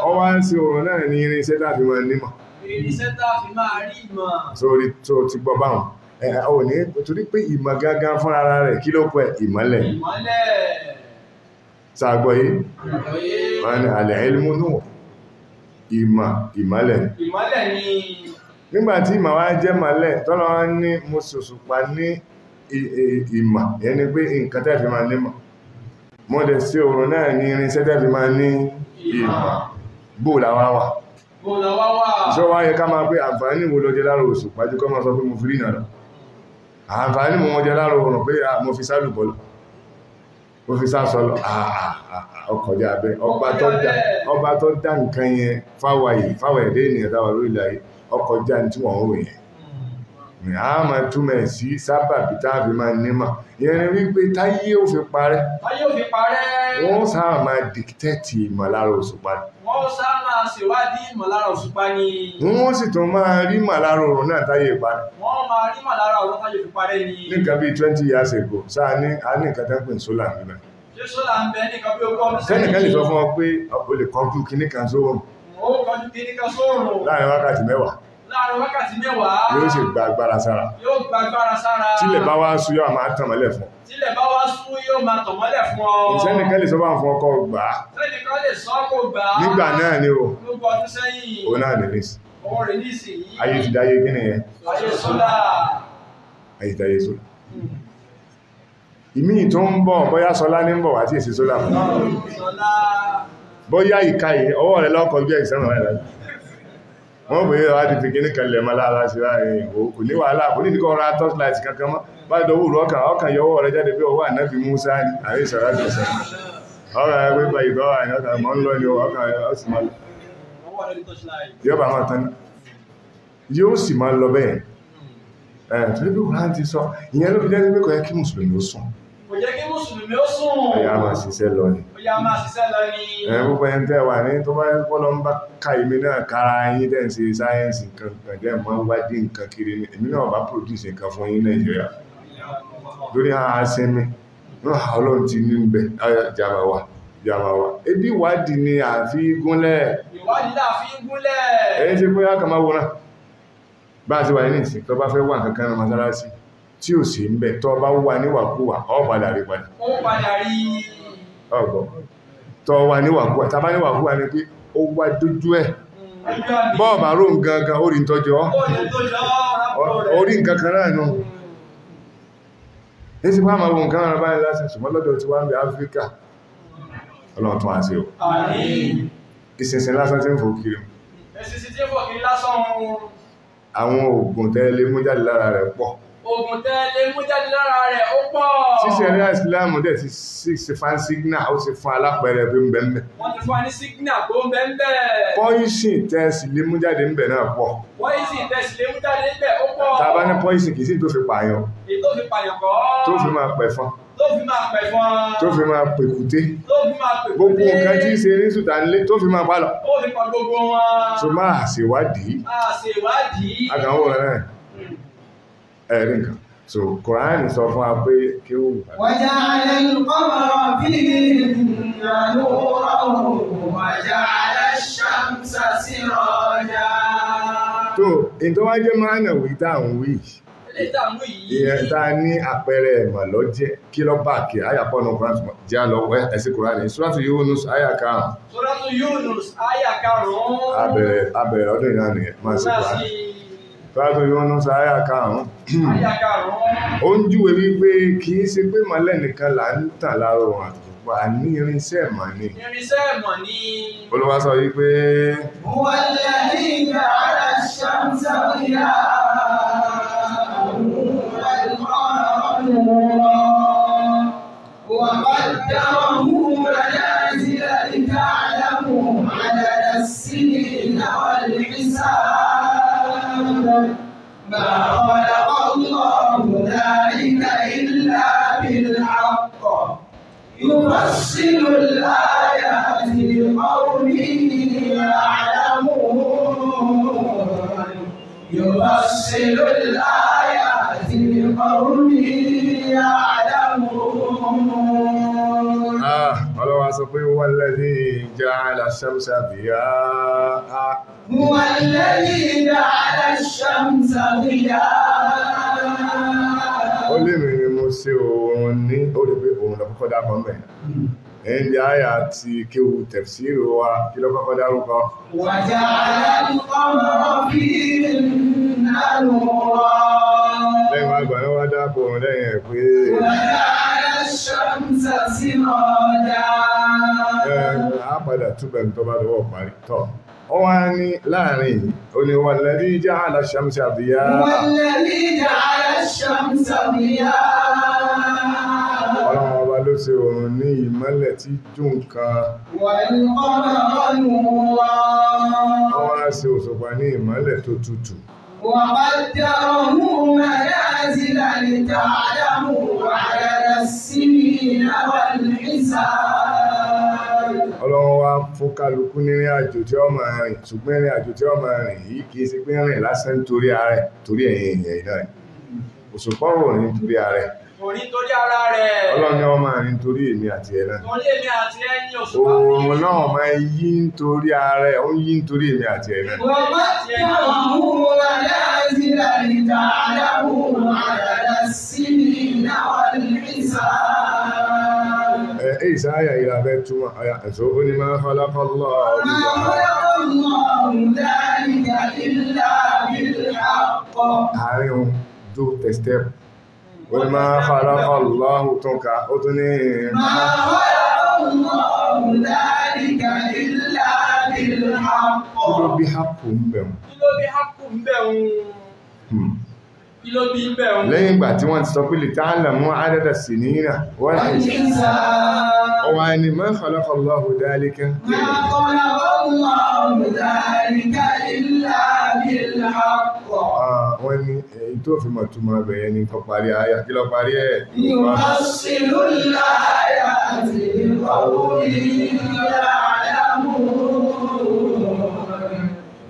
ọwá ń sí oòrùn náà ní irinṣẹ́ tààfi máa nímọ̀ irinṣẹ́ tààfi máa rí ìmọ̀ sórí tó ti gbọ́ báwọn ò ní torí pé ìmọ̀ gangan fún ara rẹ̀ kí ló pẹ̀ ìmọ́lẹ̀ sàgbọ́ yìí wọ́n ni al-ilmu nur ìmọ́lẹ̀ ni nígbàtí ìmọ̀ wá jẹ́ mọ́lẹ̀ tọ́lọ wọ́n ní mo ṣòṣùpá ní ìmọ̀ ẹni pé nǹkan tẹ́fì máa nímọ̀ mo dẹ̀ sí oòrùn náà ní irinṣẹ́ tẹ́fì máa ní ìmọ̀ bóòláwá wà ṣọ́ wá yẹ ká máa pé àǹfààní wo ló jẹ lára òṣùpá jù kọ́ máa sọ pé mo fi rí nàrà àǹfààní mo jẹ lára oòrùn pé mo fi sálùbọ́lù mo fi sásọlọ ọkọ̀já abẹ́ ọba tó dá nǹkan yẹn fáwà ẹ̀dẹ́ ènìyàn táwà lórílẹ̀ ayé ọkọ̀já tí wọ́n rò yẹn ni a máa túmẹ̀ sí sábàbí táàbí máa nímọ̀ ìyẹn ni wípé táyé ò fi parẹ́ wọ́n sáà máa dìkítẹ́tì ìmọ̀lára òṣùpá ni wọ́n sì tún máa rí màlára òrùn náà táyé parẹ́ ní nǹkan bí 20 years ago sáà ní a ní nǹkan tẹ́pìn sólà níbẹ̀ sẹ́nìkan lè sọ fún ọ pé o lè kọjú kíní kan sóòrùn láàrin wákàtí mẹ́wàá yóò sì gba agbára sára tílẹ̀ bá wá sú yóò máa tàn mọ́lẹ̀ fún ìsẹ́nìkan lè sọ bá ń fún ọkọ̀ gbà nígbà náà ni o náà ní nísì ayé ti dáyé gínì yẹn ayé dáyé sólà ìmí tó ń bọ̀ bóyá sọlá ní ń bọ̀ wá tí èsì sólà bóyá ìkáyè ọwọ́ rẹ̀ lọ́kọ̀ bí ẹ̀sán rẹ̀ rẹ̀ wọ́n bèèrè wá ti fi kíní kan lẹ̀ mọ́ lára sí láàrin kò ní wàhálà kò ní ní kọ́ ra torchlight kankan mọ́ bá dọ̀wọ́ rú ọkàn yọwọ́ rẹ̀ jáde pé ọwọ́ ànábì Musa ní àrí ìṣọ̀rọ̀ àjọsẹ̀ ọkàn ẹgbẹ́ gba ìgbọ́ àìní ọkàn mọ́ ń lọ ní ọkàn ọsì máa lọ yóò bá máa tán yóò sì máa lọ bẹ́ẹ̀ torí bí wọ́n ti sọ ìyẹn ló fi jẹ́ pé kò yẹ kí mùsùlùmí ó sùn ọ̀yá máa ṣiṣẹ́ lọ ni gbogbo ẹni tẹ́ wà ní tó bá pọ́lọ ń bá ká ìmì náà kára yín tẹ́ ń ṣe sáyẹ́nsì nǹkan jẹ́ mọ́ wádìí nǹkan kiri ní èmi náà bá produce nǹkan fún yín Nàìjíríà lórí àásẹ́mí náà Ọlọ́run ti ní bẹ̀ jàmàwà ebi ìwádìí ni àfi gúnlẹ̀ ẹ̀yìn tí pé ákàmá wòrán bá ti wà ní ìsìn tó bá fẹ́ wà kankan náà mọ́sálásí tí ò sí ń bẹ̀ tó bá wà níwàkúwà ọ padà rí ọgbọ̀ tó wà níwàkúwà tàbá níwàkúwà ní pé ó wá dójú ẹ̀ bọ́ọ̀bà rò ń gangan orí ń tọ́jọ́ orí nǹkan kan náà nù ní sí bá máa wo nǹkan rẹ̀ báyìí lásìn ṣùgbọ́n lọ́dọ̀ tí wá ń bẹ Áfíríkà Ọlọ́run tún àṣẹ ò ìsinsin lásán tí ń fò kiri àwọn oògùn tẹ́lẹ̀ mú jáde lára rẹ̀ pọ̀ oògùn tẹ́lẹ̀ mú jáde lára rẹ̀ ó pọ̀ ṣíṣẹ̀rí ìsìláàmù dẹ̀ ti ṣe fan signal ó ti fún alápẹẹrẹ pé ń bẹ ń bẹ wọ́n ti fún ní signal tó ń bẹ ń bẹ pọ́ìsìn tẹ́ẹ̀sì lé mú jáde ń bẹ náà pọ̀ pọ́ìsìn tẹ́ẹ̀sì lé mú jáde ń bẹ ó pọ̀ tàbá ní pọ́ìsìn kìí sí tó fi pààyàn èyí tó fi pààyàn kọ́ tó fi máa pẹ̀fọn tó fi máa pẹ̀fọn tó fi máa pèkúté tó fi máa pèkúté gbogbo nǹkan tí ń ṣe ní sùtà nílé tó fi máa pálọ̀ ó fi pa gbogbo wọn tó máa ṣèwádìí àgbàwọ̀ rẹ̀ ẹ̀rí nǹkan so Kùránì sọ fún wa pé kí ó وجعل القمر فيهن نورا وجعل الشمس سراجا tó in tó wá jẹ́ máa nà wí táwọn wí ìyẹn tá ní àpẹẹrẹ ẹ̀mọ̀ lọ́jẹ́ kí lọ bá kí àyàpọ̀nà Kùránì jẹ́ àlọ́wẹ́ ẹ̀sìn Kùránì Suratu Yunus àyà 5 Suratu Yunus àyà 5 abẹ̀rẹ̀ ọdún ìrìnà nìyẹn máa sí Kùránì Suratu Yunus àyà 5 ó ń júwe wípé kì í ṣe pé mọ́lẹ̀ nìkan là ń tàn láàrọ̀ wọn àtùpà ní irinṣẹ́ ẹ̀mọ̀ ni Olúwa sọ wípé هو الذي جعل الشمس ضياء والقمر نورا وقدره منازل لتعلموا عدد السنين والحساب ما خلق الله ذلك إلا بالحق يفصل الآيات لقوم يعلمون يفصل الآيات لقوم يعلمون ọlọ́wà sọ pé huwa alladhi ja'ala ash-shamsa diya'a هو الذي جعل الشمس ضياء ó lè mìí mo ṣe oòrùn ní orígbé oòrùn lọ́kọ́kọ́ dákọ̀ mẹ́ ẹ̀ndì àyà ti kéwù tafsiru wa kí lọ́kọ́kọ́ dárúkọ وجعل القمر فيهن نورا lẹ́yìn wá gbà náà wá dákọ̀ oòrùn lẹ́yìn ẹ̀ pé وجعل الشمس سراجا á padà túbẹ̀ tó bá lọ́wọ́ parí tọ́ ó wá ní láàrin ó ní huwa alladhi ja'ala ash-shamsa diya'a هو الذي جعل الشمس ضياء ọlọ́run ọba ló ṣe oòrùn ní ìmọ́lẹ̀ tí jó nǹkan والقمر نورا wọ́n wá ṣe òṣùpá ní ìmọ́lẹ̀ tó tutù وقدره منازل لتعلموا عدد السنين والحساب ọlọ́run wá fún kálukú nírìn àjò tí ó máa rìn ṣùgbọ́n ìrìn àjò tí ó máa rìn yìí kìí sí pé rìn lásán torí ààrẹ torí ẹ̀yìn èèyàn náà òṣùpá ò rìn torí ààrẹ ọlọ́run ní wọ́n máa rìn torí èmi àti ẹ̀ náà òòrùn náà máa yí nítorí ààrẹ ó ń yí nítorí èmi àti ẹ̀ náà وقدره منازل لتعلموا عدد السنين والحساب èyí sáyà ìlàbẹ́ túnmọ̀ ẹ̀sọ́ ó ní máa khalaqallahu ما خلق الله ذلك إلا بالحق àárín ohun tó tẹ̀stẹ́pù ó ní máa khalaqallahu tún ká ó tún ní ما خلق الله ذلك إلا بالحق kí ló bí hápù ń bẹ̀rún lẹ́yìn ìgbà tí wọ́n ti sọ pé lè ta'lamu adada sinina wọ́n والحساب ọwọ́ ẹni ma khalaqallahu dhalika ما خلق الله ذلك إلا بالحق wọ́n ní èyí tó fi mọ̀ túnmọ̀ bẹ̀yẹ ní kọ parí ayá kí lọ parí ẹ̀ يفصل الآيات لقوم يعلمون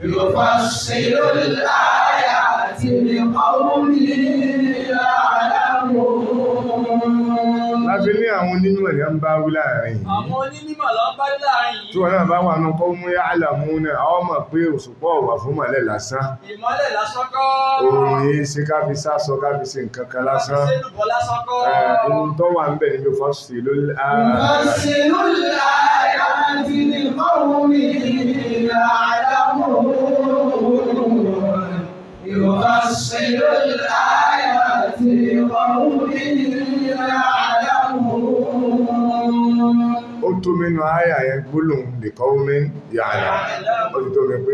يفصل الآيات لقوم يعلمون láti ní àwọn onímọ̀ ní ń bá wí láàrin yìí àwọn onímọ̀ lọ bá láàrin tí wọ́n náà bá wà ní kọ́ mú ya'lamuna àwọn mọ̀ pé òṣùpá wà fún mọ̀lẹ́ lásán ìmọ́lẹ̀ lásán kọ́ oòrùn yìí sí káfí sásọ káfí sí nǹkan kan lásán ohun tó wà ń bẹ̀ níbi fọ́sí ló يفصل الآيات لقوم يعلمون الآيات لقوم يعلمون. Ó tó mẹ́nu àyà yẹn gbólóhùn lèkọ́wọ́mí yàrá. Ó ti tó mi pé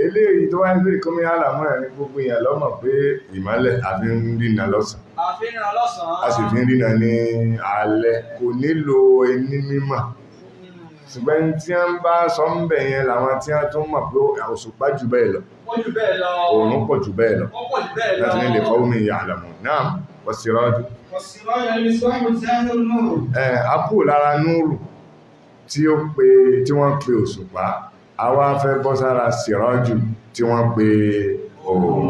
eléyìí tó wáyé pé ìkọ́mí yàrá mọ́ ẹ̀ ní gbogbo èèyàn lọ́mọ̀ pé ìmọ́lẹ̀ àfi ń rìnà lọ́sàn. A sì fi ń rìnà ní alẹ́, kò nílò ẹni mímọ̀. Ṣùgbọ́n tí a ń bá sọ ń bẹ̀ yẹn làwọn tí a tún mọ̀ pé òṣùpá jù bẹ́ẹ̀ lọ. Òòrùn pọ̀ jù bẹ́ẹ̀ lọ. Láti ní lèkọ́wọ́mí yàrá mọ̀. Náà, wọ́sirọ́jú. A kú lára núrù tí wọ́n pe òṣùpá, a wá fẹ́ bọ́ sára sìrọ́jù tí wọ́n pe òòrùn.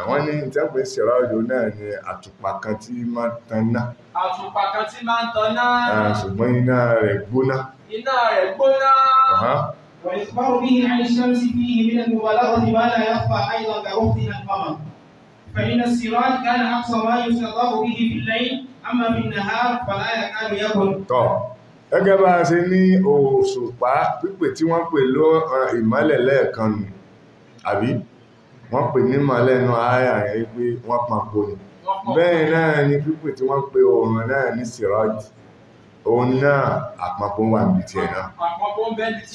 Wọ́n ní ìtẹ́pẹ́ sìrọ́jù náà ni àtùpà kan tí máa tanná. Àtùpà kan tí máa ń tanná. Ṣùgbọ́n iná rẹ̀ gbóná. Iná rẹ̀ gbóná. والإخبار به عن الشمس فيه من المبالغة ما لا يخفى أيضا كوقتنا القمر. فإن السراج كان أقصى ما يستضاء به في الليل، أما في النهار فلا يكاد يكن. Gẹ́gẹ́ bá a ṣe ní òṣùpá pípè tí wọ́n pè ló ìmọ́lẹ̀ lẹ́ẹ̀kan nù, àbí wọ́n pè ní ìmọ́lẹ̀ nù àyà yẹn pé wọ́n papò ní. Bẹ́ẹ̀ náà ni pípè tí wọ́n pè oòrùn náà ní sírọ́jì, òun náà àpapọ̀ wà níbi tiẹ̀ náà.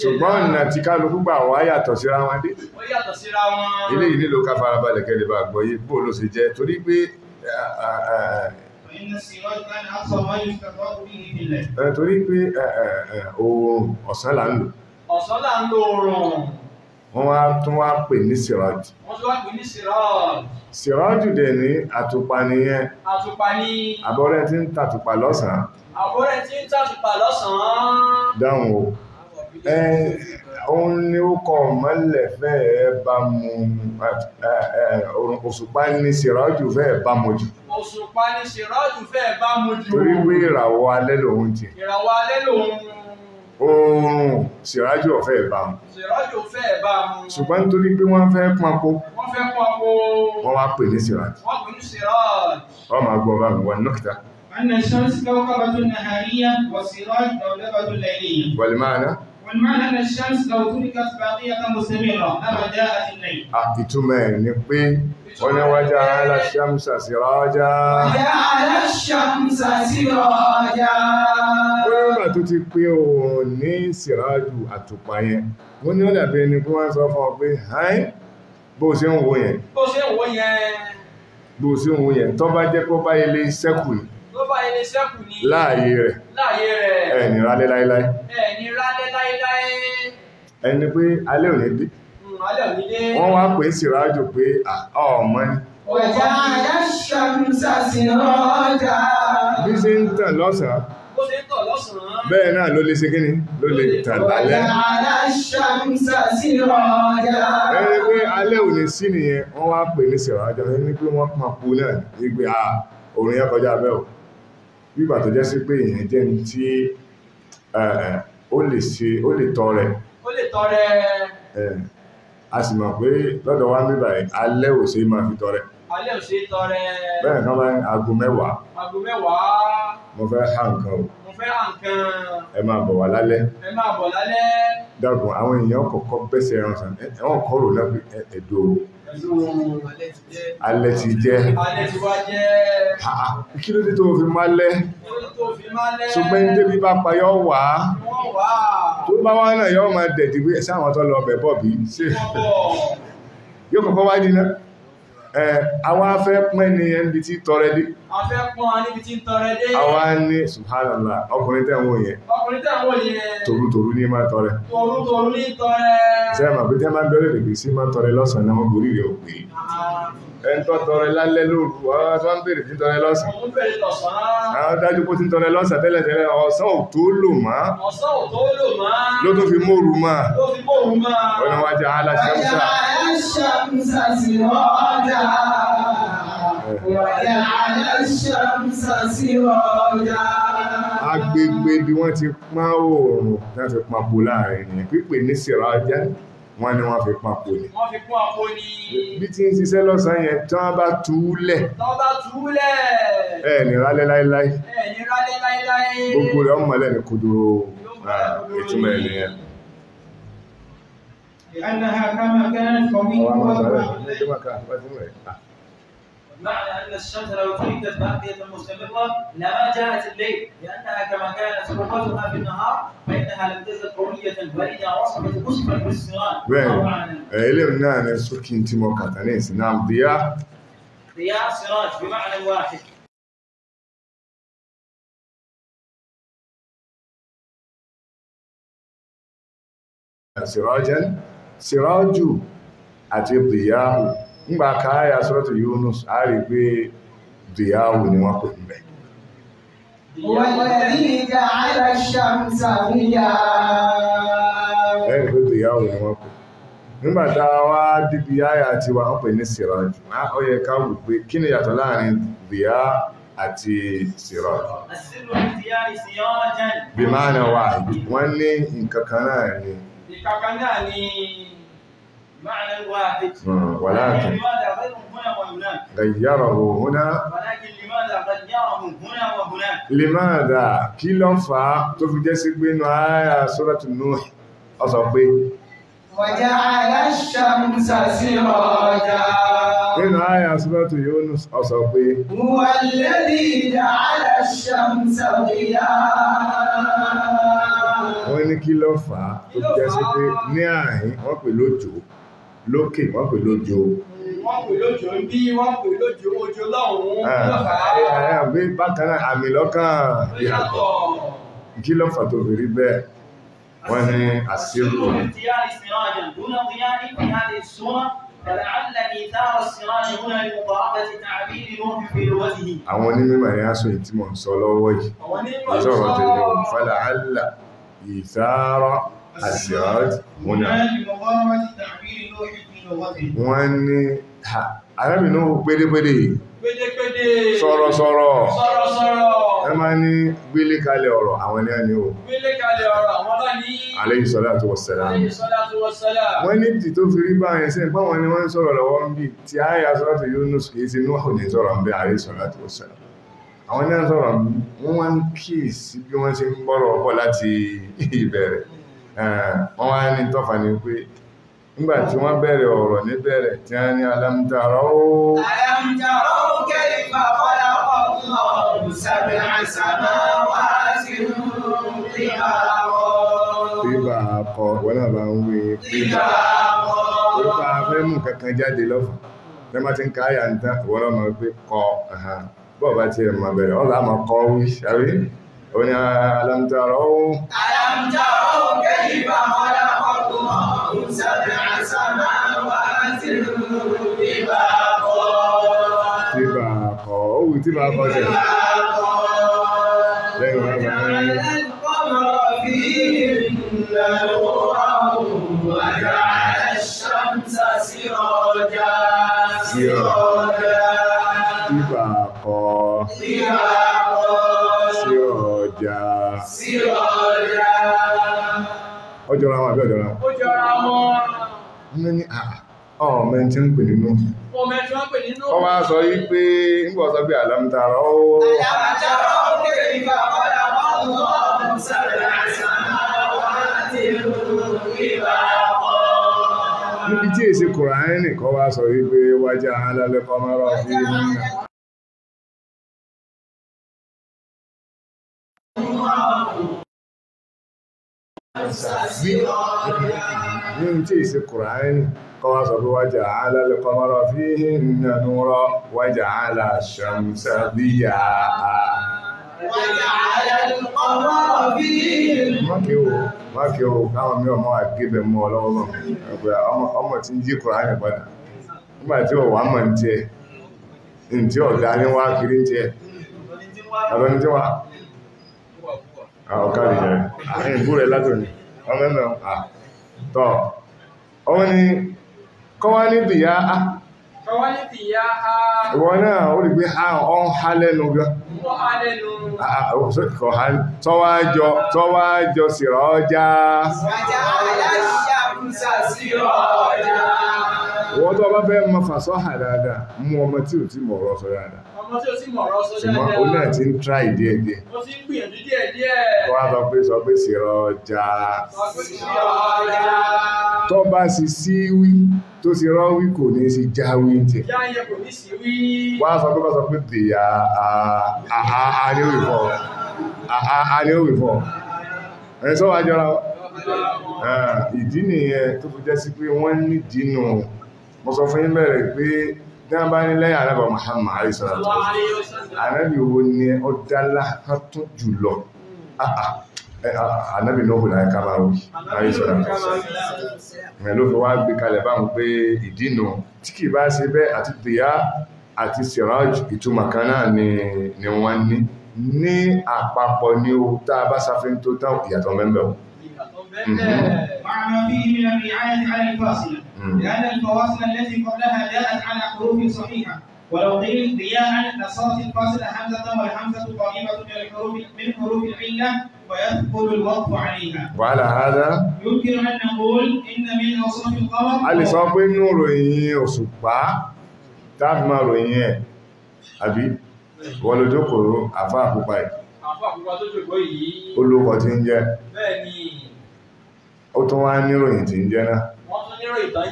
Ṣùgbọ́n ọ̀nà tí kálukú gbà wá yàtọ̀ síra wọn dé. Eléyìí nílò ká farabalẹ̀ kẹ́lẹ́ bá gbọ́ yé bó ló ṣe jẹ́ torí pé torí pé oòrùn ọ̀sán là ń lò. Ọ̀sán là ń lo oòrùn. Wọ́n wá tún wá pè ní sírọ́jì. Wọ́n tún wá pè ní sírọ́jì. Sírọ́jì dẹ̀ ní àtùpà nìyẹn. Àtùpà ní. Àbọ̀rẹ́ tí ń tàtùpà lọ́sàn-án. Àbọ̀rẹ́ tí ń tàtùpà lọ́sàn-án. Dáhùn o. Òun ni ó kọ mọ́lẹ̀ fẹ́ẹ̀ bá mu òṣùpá ní sírọ́jì fẹ́ẹ̀ bá mu jù. Òṣùpá ní sírọ́jì fẹ́ẹ̀ bá mu jù. Torí pé ìràwọ̀ alẹ́ lòun ti. Ìràwọ̀ alẹ́ lòun. Oòrùn sírọ́jì ọ̀fẹ́ bá mu. Sírọ́jì ọ̀fẹ́ bá mu. Ṣùgbọ́n nítorí pé wọ́n fẹ́ pọ́npọ́. Wọ́n fẹ́ pọ́npọ́. Wọ́n wá pè ní sírọ́jì. Wọ́n pè ní sírọ́jì. Wọ́n máa gbọ́ bá mi wọ́n nọ́kìtà. أن الشمس كوكبة نهارية والسراج دولبة ليلية. والمعنى؟ والمعنى أن الشمس لو تركت باقية مستمرة لما جاءت الليل. Ìtumọ̀ ẹ̀ ni pé wọ́n ní وجعل الشمس سراجا. وجعل الشمس سراجا. Wọ́n nígbà tó ti pé òun ní sìrájù àtùpà yẹn, wọ́n ní ó dàbí ẹni pé wọ́n sọ fún ọ pé bó ṣe ń wo yẹn. Bó ṣe ń wo yẹn. Bó ṣe ń wo yẹn tó bá jẹ́ kó bá ilé sẹ́kù ní. Tó bá ilé sẹ́kù ní. Láàyè rẹ̀. Láàyè rẹ̀. Ẹni rálẹ́ láíláí. Ẹni rálẹ́ láíláí. Ẹni pé alẹ́ òní dé. Alẹ́ òní dé. Wọ́n wá pè sìrájù pé ọmọ ni. وجعل الشمس سراجا. Bí ṣe ń tàn lọ́sàn-án. Bó ṣe ń tàn lọ́sàn-án. Bẹ́ẹ̀ náà ló lè ṣe kíni ló lè tàn lálẹ́. وجعل الشمس سراجا. Ẹni pé alẹ́ òní sí nìyẹn wọ́n wá pè ní sìrájù ẹni pé wọ́n pọn kú náà nígbé òrùn yẹn kọjá bẹ́ẹ̀ o. Bí ìgbà tó jẹ́ sí pé èèyàn jẹ́ ní tí ó lè tọrẹ. Ó lè tọrẹ. A sì mọ̀ pé lọ́dọ̀ wa ń bíbà alẹ́ ò ṣe máa fi tọrẹ. Alẹ́ ò ṣe tọrẹ. Bẹ́ẹ̀ kan bá ń aago mẹ́wàá. Aago mẹ́wàá. Mo fẹ́ há nǹkan o. Mo fẹ́ há nǹkan. Ẹ máa bọ̀ wá lálẹ́. Ẹ máa bọ̀ lálẹ́. Dákun àwọn èèyàn kọ̀ọ̀kan bẹ́sẹ̀ ẹran sàn ẹ̀wọ̀n kọ́ rò lápẹ́ ẹ̀dọ́ alẹ́ ti jẹ́. Alẹ́ ti wá jẹ́. Kí ló dé tó fi máa lẹ́? Ṣùgbọ́n ní débi bá payọ́ wà á. Tó bá wá náà yọ́ máa dẹ̀dì pé ẹ̀sẹ̀ àwọn tó lọ bẹ̀ bọ̀ bí ṣe. Yóò kọ̀kọ́ wá dínà. Àwọn afẹ́ pín ní ẹni tí tọrẹ dé. Afẹ́ pọ́n níbi tí ń tọrẹ dé. Àwọn ní subhanallah ọkùnrin tẹ́ wọ́n yẹn. Ọkùnrin tẹ́ wọ́n yẹn. Tòrútòrú ní máa tọrẹ. Tòrútòrú ní tọrẹ. Sẹ́mà bí tẹ́ máa bẹ̀rẹ̀ lè sí máa tọrẹ lọ́sàn náà wọ́n gorí rẹ̀ ò pé. Ẹn tó tọrẹ lálẹ́ lóru, wọ́n tó ń bèèrè tí tọrẹ lọ́sàn. Wọ́n bèèrè lọ́sàn. Àwọn dájú kó tí tọrẹ lọ́sàn tẹ́lẹ̀tẹ́lẹ̀ ọ̀sán ò tó lò máa. Ọ̀sán ò tó lò máa. Ló tó fi mórù máa. Ló fi mórù máa. Wọ́n wá jẹ́ aláṣẹ́mùsà. الشمس سراجا. وجعل الشمس سراجا. Agbègbè bí wọ́n ti pán oòrùn náà fi papò láàrin ni pípè ní sìrájá wọ́n ní wọ́n fi papò ní. Wọ́n fi kún àpò ní. Bí tí ń ṣiṣẹ́ lọ́sàn yẹn tí wọ́n bá túúlẹ̀. Tọ́ bá túúlẹ̀. Ní rálẹ́ láíláí. Ní rálẹ́ láíláí. Gbogbo rẹ̀ ọmọlẹ̀ ní kòdòrò ìtumọ̀ ènìyàn. لأنها كما كانت قوية معنى أن الشمس لو تركت باقية مستمرة لما جاءت الليل لأنها كما كانت قوتها في النهار فإنها لم تزل قوية فإذا وصفت وصفت بالسران. إلينا أنا سكين تيمو كاتانيس نعم ضياء سراج بمعنى واحد. سراجا سراج àti ضياء ńgbà káyà suratu Yunus a rí pé ضياء ni wọ́n pè níbẹ̀. والذي جعل الشمس ضياء. Ẹ̀rí pé ضياء ni wọ́n pè. Nígbà tá a wá dìbí àyà tí wọ́n pè ní siraj ó yẹ ká wù pé kí ni yàtọ̀ láàrin ضياء àti siraj. Bí máa na wà wọ́n ní nǹkan kan náà ni. معنى واحد ولكن لماذا غيرهم هنا وهناك غيره هنا ولكن لماذا غيرهم هنا وهناك لماذا kí ló fà á tó fi jẹ́ sí pé inú àyà suratu Nuh ó sọ pé وجعل الشمس سراجا nínú àyà suratu Yunus ó sọ pé هو الذي جعل الشمس ضياء. wọ́n ní kí ló fà á tó fi jẹ́ sí pé ní ààrín wọ́n pè lójò lókè wọ́n pè lójò wọ́n pè lójò ń bí wọ́n pè lójò ojú lọ́hùn-ún bí bákan náà àmì lọ́kàn ìyàtọ̀ kí ló fà tó fi rí bẹ́ẹ̀ wọ́n ní àṣírò àwọn onímọ̀ ní aṣọ ìtìmọ̀ sọ lọ́wọ́ yìí sọ̀rọ̀ tẹ̀lé fàlàálà ìsáárọ̀ àṣírọ̀ múnà wọ́n ní arábìnú pédépédé sọ̀rọ̀sọ̀rọ̀ ẹ máa ní gbélé kalẹ̀ ọ̀rọ̀ àwọn ní ẹni o alayhi salatu wassalam wọ́n ní tí tó fi rí báyìí sí ìpá wọn ni wọ́n ń sọ̀rọ̀ lọ́wọ́ ń bí tí àyà suratu Yunus kìí sí Nuhu ní sọ̀rọ̀ ń bẹ́ alayhi salatu wassalam àwọn ní sọ̀rọ̀ wọ́n wá ń kíyèsí bí wọ́n ṣe ń bọ́rọ̀ ọ̀pọ̀ láti ìbẹ̀rẹ̀ wọ́n wá ní tọ́fà ní pé nígbà tí wọ́n bẹ̀rẹ̀ ọ̀rọ̀ ní bẹ̀rẹ̀ tí a ní alam tarau kayfa khalaqa Allahu sab'a samawati tibaqa wọ́n náà bá ń wé pípa fẹ́ mú kankan jáde lọ́fà lẹ́mọ́ tí ń ká àyà ń tán wọ́n lọ́mọ pé kọ bọ́ọ̀ bá ti ẹ̀mọ̀ bẹ̀rẹ̀ ọ́lá àmọ́ kọ́ wí ṣàrí ó ní alam tarau kayfa khalaqa Allahu sab'a samawati tibaqa ó wù tibaqa jẹ́ lẹ́yìn wọ́n bá ń وجعل الشمس سراجا tibaqa siraja ọjọ́ ra wọn àbí ọjọ́ ra wọn wọ́n ní ọmọ ẹni tí ń pè nínú ọ wá sọ yí pé ń bọ̀ sọ pé alam tarau níbi tí èsì Kùránì nìkan wá sọ yí pé waja'ala al-qamara fihinna níbi tí èsì Kùránì kọ́ wá sọ pé waja'ala al-qamara fihinna nura waja'ala ash-shamsa diyaa mákì o káwọn mí ọmọ àgbébẹ̀ mọ́ ọlọ́wọ́ ọmọ tí ń jí Kùránì padà nígbàtí ó wà mọ̀ tí ẹ̀ tí ọ̀dá ní wá kiri tí ẹ̀ ọlọ́ni tí wá ọ̀kárí rẹ̀ àyìn ìbú rẹ̀ látòní ọmọ ẹ̀mẹ̀ tọ́ ọwọ́ ni kọwá ní dìyà ìwọ náà ó rí pé ọ́n há lẹ́nu gan tọ́wájọ siraja wọ́n tó bá fẹ́ mọ fàṣọ́hà dáadáa mú ọmọ tí ò tí mọ̀ ọ̀rọ̀ sọ dáadáa ọmọ tí ó sì mọ̀ ọ̀rọ̀ sọ ṣùgbọ́n ó náà ti ń try díẹ̀díẹ̀ ó ti ń gbìyànjú díẹ̀díẹ̀ wọ́n á sọ pé sí ọjà tó bá sì sí wí tó sì rọ́ wí kò ní sí já wí tẹ̀ wọ́n á sọ pé dìyà àníwìfọ́ ẹ̀ sọ wá jọra ìdí nìyẹn tó fi jẹ́ sí pé wọ́n ní dínú mo sọ fún yín bẹ̀rẹ̀ pé dáa bá ní lẹ́yìn ànábì Muhammad àríṣọ́lá ànábì wo ni ó dálá tó jùlọ ànábì náà hùn láìka máa wí àríṣọ́lá ẹ̀ ló fi wá gbé kalẹ̀ báwọn pé ìdínú tí kì bá ṣe bẹ́ẹ̀ àti tìyá àti siraj ìtumọ̀ kan náà ni wọ́n ní àpapọ̀ ní o tá a bá ṣàfihàn tó tán ìyàtọ̀ mẹ́mbẹ̀ o. معنى فيه من الرعاية على الفاصلة لأن الفواصل التي قبلها جاءت على حروف صحيحة ولو قيل ضياء لصارت الفاصلة همزة والهمزة قريبة من حروف العلة ويثقل الوقف عليها. وعلى هذا يمكن أن نقول إن من أوصاف القمر a lè sọ pé inú ròyìn òṣùpá táàbí máa ròyìn ẹ̀ àbí wọ́n ló jókòó àfá àpúpá ẹ̀ olóòkọ̀ tí ń jẹ́ ó tún wá níròyìn tí ń jẹ́ náà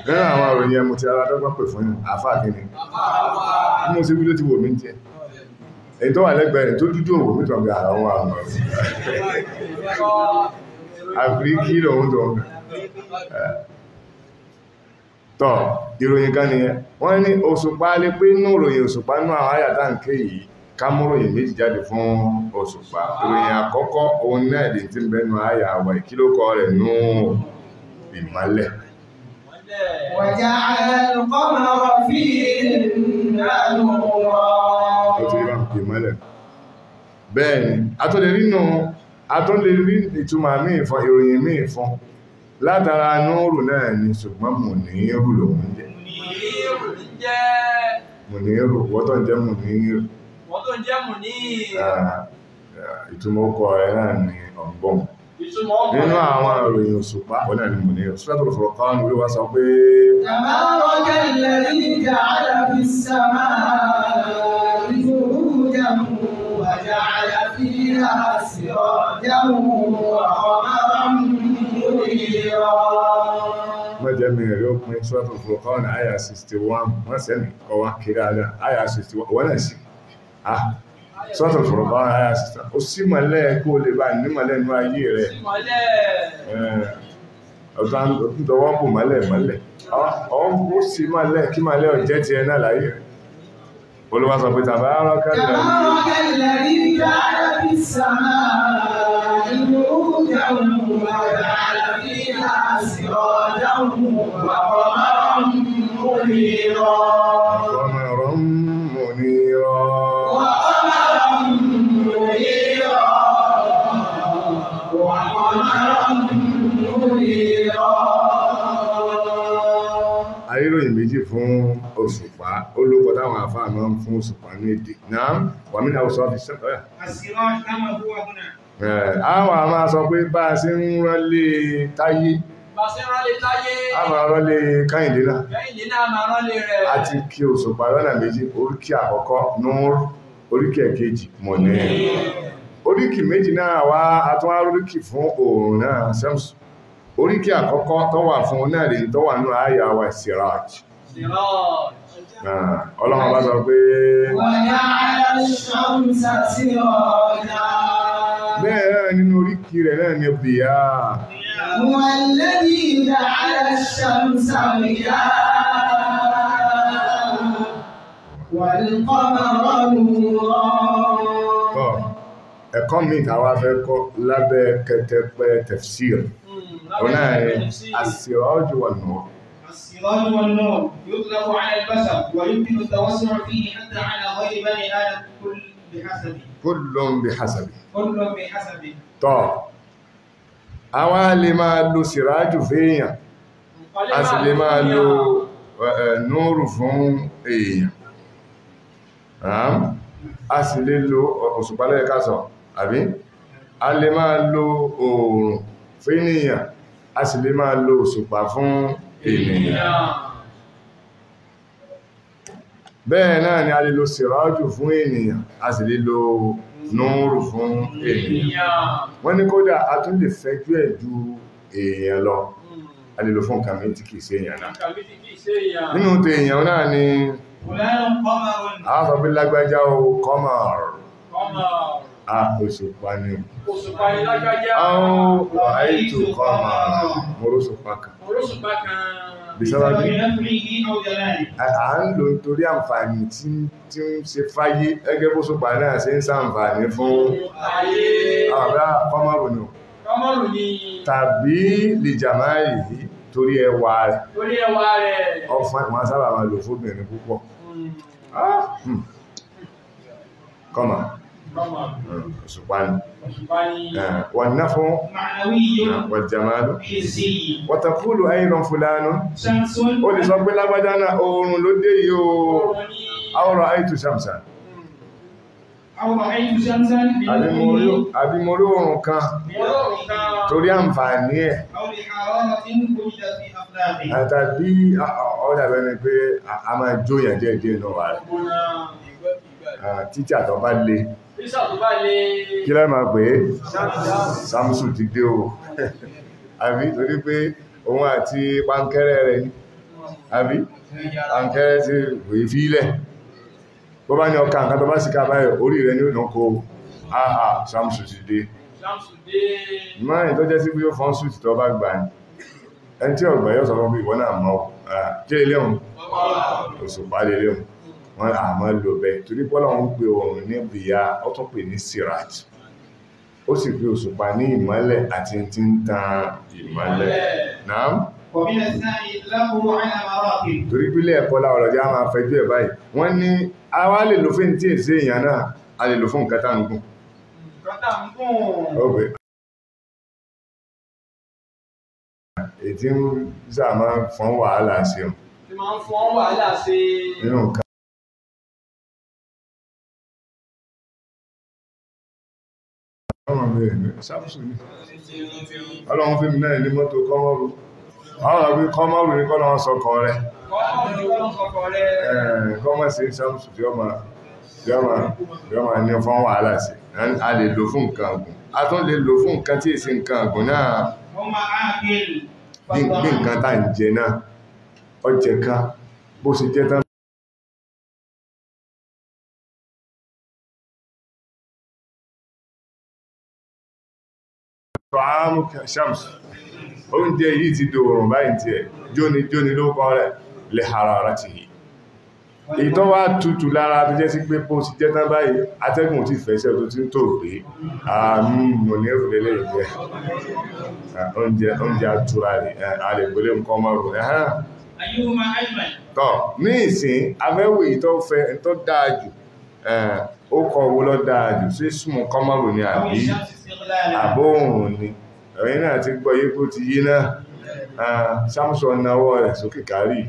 nínú àwọn òròyìn ẹmù tí ara dọ́gbọ́n pè fún àfá kìíní mú sí wílé tí wò mí jẹ́ èyí tó wà lẹ́gbẹ̀ẹ́ tó dúdú òwò mí tọ̀gbẹ̀ àwọn àwọn àfíríkì lòun tó tọ́ ìròyìn kan nìyẹn wọ́n ní òṣùpá lè pé inú ìròyìn òṣùpá nú àwọn àyàtà ń ké yìí ká mú ròyìn méjì jáde fún òṣùpá ìròyìn àkọ́kọ́ òun náà lè tí ń bẹnu àyà àwọ̀ ìkílókọ rẹ̀ nú ìmọ́lẹ̀ وجعل القمر فيهن نورا bẹ́ẹ̀ ni a tó lè rí ìtumọ̀ míì fún ìròyìn míì fún látara nóòrù náà ni ṣùgbọ́n mùníírù lòun jẹ́ mùníírù wọ́tọ̀ jẹ́ mùníírù ìtumọ̀ ọkọ̀ rẹ̀ náà ni ọ̀gbọ́n nínú àwọn ìròyìn òṣùpá ọ̀nà ni mùníírù Suratul Furqan orí wá sọ pé تبارك الذي جعل في السماء بروجا وجعل فيها سراجا وقمرا منيرا mẹ́jẹ mẹ́rin ó pín Suratul Furqan àyà 61 wọ́n sẹ́ni ọwá kiri àdá àyà 61 wọ́n náà sí Suratul Furqan àyà 61 ó sí mọ́lẹ̀ kó lè bá ní mọ́lẹ̀ ní ayé rẹ̀ ọ̀tọ́wọ́ bù mọ́lẹ̀ ó sí mọ́lẹ̀ kí mọ́lẹ̀ ọ̀jẹ́ ti ẹ̀nà láyé rẹ̀ Olúwa sọ pé tabaraka الذي جعل في السماء بروجا وجعل فيها سراجا وقمرا منيرا قمرا منيرا وقمرا منيرا وقمرا منيرا ayéròyìn méjì fún òṣùpá olóko táwọn àfáà máa ń fún òṣùpá ní èdè náà wà mí náà sọ fi sẹ́kọ̀ọ́ السراج كما هو هنا àwọn a máa sọ pé bá a ṣe ń ránlé táyé a máa ránlé káyìndé náà àti kí òṣùpá lọ́nà méjì oríkì àkọ́kọ́ núr oríkì ẹ̀kejì mọ̀nẹ́ oríkì méjì náà wá àtúnwá oríkì fún oòrùn náà sẹ́mùsù oríkì àkọ́kọ́ tó wà fún náà lè tó wà ní àyà wa siraj ọlọ́run bá sọ pé وجعل الشمس سراجا bẹ́ẹ̀ náà nínú oríkì rẹ̀ náà ni bìyà هو الذي جعل الشمس ضياء والقمر نورا ẹ̀kọ́ mi tàwa fẹ́ kọ́ lábẹ́ kẹtẹpẹ tafsir ọ̀nà as-siraj wan-nur السراج والنور يطلق على البشر ويمكن التوسع فيه حتى على غير بني آدم kullun bihasabi كل بحسبه tọ́ àwa lè máa lo sìrájù fèèyàn a sì lè máa lo núrù fún èèyàn a sì lè lo òṣùpálẹ̀ kásọ̀ àbí a lè máa lo oòrùn fún ènìyàn a sì lè máa lo òṣùpá fún ènìyàn bẹ́ẹ̀ náà ni a lè lo sìrájù fún ènìyàn a sì lè lo núrù fún ènìyàn wọ́n ní kódà a tún lè fẹ́jú ẹ̀ ju èèyàn lọ a lè lo fún nǹkan méjì kìí sí èèyàn náà nínú tó èèyàn náà ni a sọ pé lágbájá o kọ́mọ̀r a òṣùpá ni àwọn àìtò kọ́mọ̀r mọ́rọ́sùpá kan bisára bí a ń lò nítorí àǹfààní tí ń ṣe fáyé ẹgẹ́ bó ṣùpá náà ṣe ń ṣàǹfààní fún àbá kọ́mọ̀rù ni tàbí lè jàmáàrì yìí torí ẹwà rẹ̀ ọ̀fán ìwọ̀n sábà máa lò fóbìnrin púpọ̀ kọ́mà òṣùpá ni wọ́n ná fún wọ́n jàmáàlù wọ́tàkúlù ayìnrán fúlánú ó lè sọ pé lágbájá náà oòrùn ló dé yìí o àwòrán àìtù sàmsà àbí mo rí oòrùn kan torí àǹfààní ẹ̀ àtàbí ọ̀dàbẹ́ ni pé a máa jóyà díẹ̀díẹ̀ náà wà rẹ̀ títí àtọ́ bá lè kí lẹ́ máa pè é Samson ti dé o àbí torí pé òun àti pankẹ́rẹ́ rẹ̀ ní àbí pankẹ́rẹ́ ti wèé fílẹ̀ bó bá ní ọkà nǹkan tó bá sì ká báyẹ̀ orí rẹ̀ ní ònàkó àà Samson ti dé márùn tó jẹ́ sí pé ó fọ́n sùtì tó bá gbà ní ẹni tí ọgbà yóò sọ fún bí ìwọ́n náà mọ́ jẹ́ ilé ohun òṣùpá lè léhun wọ́n àmọ́ lò bẹ́ torí pọ́lọ̀ ń pè oòrùn ní bìyà ó tún pè ní sirat ó sì pè òṣùpá ní ìmọ́lẹ̀ àti tí ń tan ìmọ́lẹ̀ náà torí pílẹ̀ ẹ̀kọ́ láwọ̀rọ̀ jẹ́ a máa fẹjú ẹ̀ báyìí wọ́n ní a wá lè lò fún tí èsì èèyàn náà a lè lò fún nǹkan tá ń gùn ètí ń sáà máa fọ́n wàhálà sí ọ nínú nǹkan ọlọ́run fún mi náà ní mọ́tò kọ́mọ́rù àwọn àgbé kọ́mọ́rù ní kọ́nà wọn sọkọ̀ rẹ̀ kọ́mọ́ sí Samson tí ó máa ní fún wàhálà sí a lè lò fún nǹkan àgùn a tún lè lò fún nǹkan tí èsì nǹkan àgùn náà bí nǹkan tá ń jẹ náà ọjẹ́ ká bó ṣe jẹ́ tán Shams oúnjẹ yìí ti dòrùn báyìí tí ẹ̀ jóni ló kọ́ rẹ̀ lè hararatihi ìtọ́ wá tutù lára tó jẹ́ sí pé bó ti jẹ́ tán báyìí atẹ́gùn ti fẹ́sẹ̀ tó ti ń tò pé àmì ní ìrùlélẹ̀ ìjẹ́ oúnjẹ àtúrà rẹ̀ alẹ́gbẹ̀lẹ̀ nǹkan márùn tọ́ ní ìsìn abẹ́wò ìtọ́ dáájù ó kọ owó lọ dáájù sí súnmù kọmọrù ní àbí àbóhùn ni ẹ̀yìn náà ti gbọ́ yípo ti yí náà Samson náwọ́ rẹ̀ sókè kárí